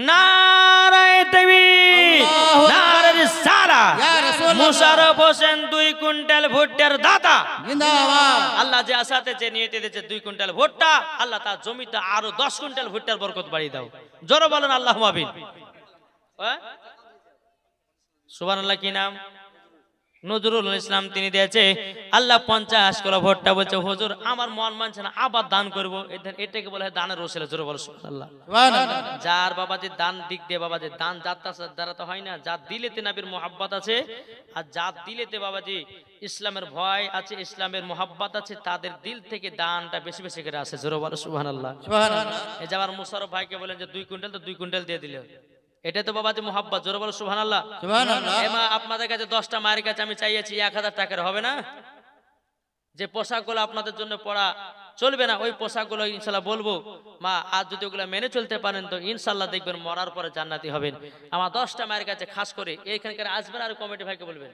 নারে তাকবীর নারে রিসালাত ইয়া রাসূলুল্লাহ মুশাররফ হোসেন 2 কুইন্টাল ভুট্টার দাতা জিন্দাবাদ আল্লাহ যে আসাতে যে নিয়তে দিয়েছে 2 কুইন্টাল ভুট্টা আল্লাহ তার জমিতে আরো 10 কুইন্টাল ভুট্টার বরকত বাড়িয়ে দাও জোরে বলেন আল্লাহুম্মা আমিন সুবহানাল্লাহ কি নাম নজরুল ইসলাম তিনি দিয়েছে আল্লাহ 50 কিলো ভুট্টা, বলছে হুজুর আমার মন মানছে না, আবার দান করবো। এটাকে বলে হয় দানের ওসিলা। জোরে বলো সুবহানাল্লাহ। যার বাবাজি দান দিক দিয়ে বাবাজি দান যাত্রা দ্বারা তো হয় না, যা দিলেতে নবীর মোহাব্বত আছে আর যা দিলেতে বাবাজি ইসলামের ভয় আছে, ইসলামের মোহাব্বত আছে, তাদের দিল থেকে দানটা বেশি বেশি করে আসে। জোরে বলো সুবহানাল্লাহ। এই যে আমার মুশাররফ ভাইকে বলেন যে 2 কুইন্টাল, তো 2 কুইন্টাল দিয়ে দিলে, এটা তো বাবাজি মোহাব্বত। জোরে বলো সুবহানাল্লাহ। আপনাদের কাছে 10টা মায়ের কাছে আমি চাইছি 1000 টাকার, হবে না? যে পোশাকগুলো আপনাদের জন্য পড়া চলবে না, ওই পোশাকগুলো ইনশাল্লাহ বলবো মা, আজ যদি ওগুলো মেনে চলতে পারেন তো ইনশাল্লাহ দেখবেন মরার পরে জান্নাতি হবেন। আমার 10টা মায়ের কাছে খাস করে এইখানকার আসবেন, আর কমিটি ভাইকে বলবেন,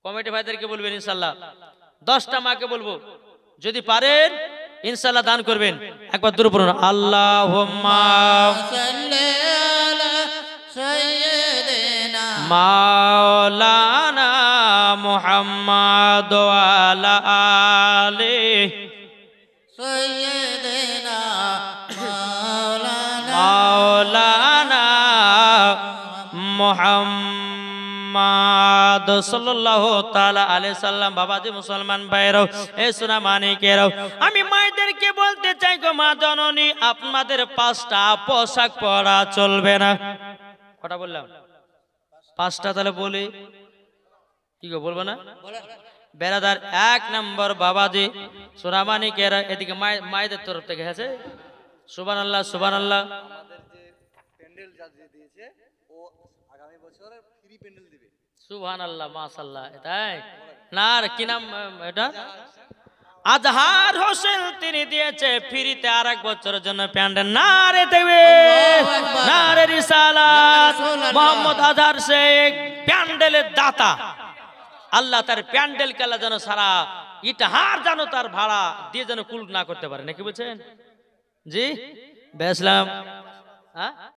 কমিটি ভাইদেরকে বলবেন ইনশাল্লাহ 10টা মাকে বলবো যদি পারেন ইনশাল্লাহ দান করবেন। একবার দূর পড়ুন আল্লাহুম্মা মাওলানা মুহাম্মদ ওয়া আলা আলিহি সাইয়্যিদিনা মাওলানা মুহাম্মদ সাল্লাল্লাহু তাআলা আলাইহি সাল্লাম। বাবাজি মুসলমান ভাইরাও, এ সোনা মানিকেরাও, আমি মায়েদেরকে বলতে চাই গো মা জননী, আপনাদের 5টা পোশাক পরা চলবে না। কটা বললাম? 5টা। তাহলে বলি কি গো, বলবো না? বেরাদার 1 নম্বর বাবাজি সোনামানিকেরা, এদিকে মায়েদের তরফ থেকে আছে সুবহানাল্লাহ সুবহানাল্লাহ। আমাদের যে প্যান্ডেল যা দিয়েছে ও আগামী বছর ফ্রি প্যান্ডেল দিবে। সুবহানাল্লাহ মাশাআল্লাহ। তাই না? আর কি নাম এটা? আজহার হোসেন, তিনি দিয়েছে ফ্রিতে আর 1 বছরের জন্য প্যান্ডেল। নারে তাকবীর, নারে রিসালাত। মোহাম্মদ আজহার শেখ প্যান্ডেলের দাতা। আল্লাহ তার প্যান্ডেল কালা যেন সারা ইটাহার যেন তার ভাড়া দিয়ে যেন কুল না করতে পারে, নাকি বলছেন? জি বেসলাম। হ্যাঁ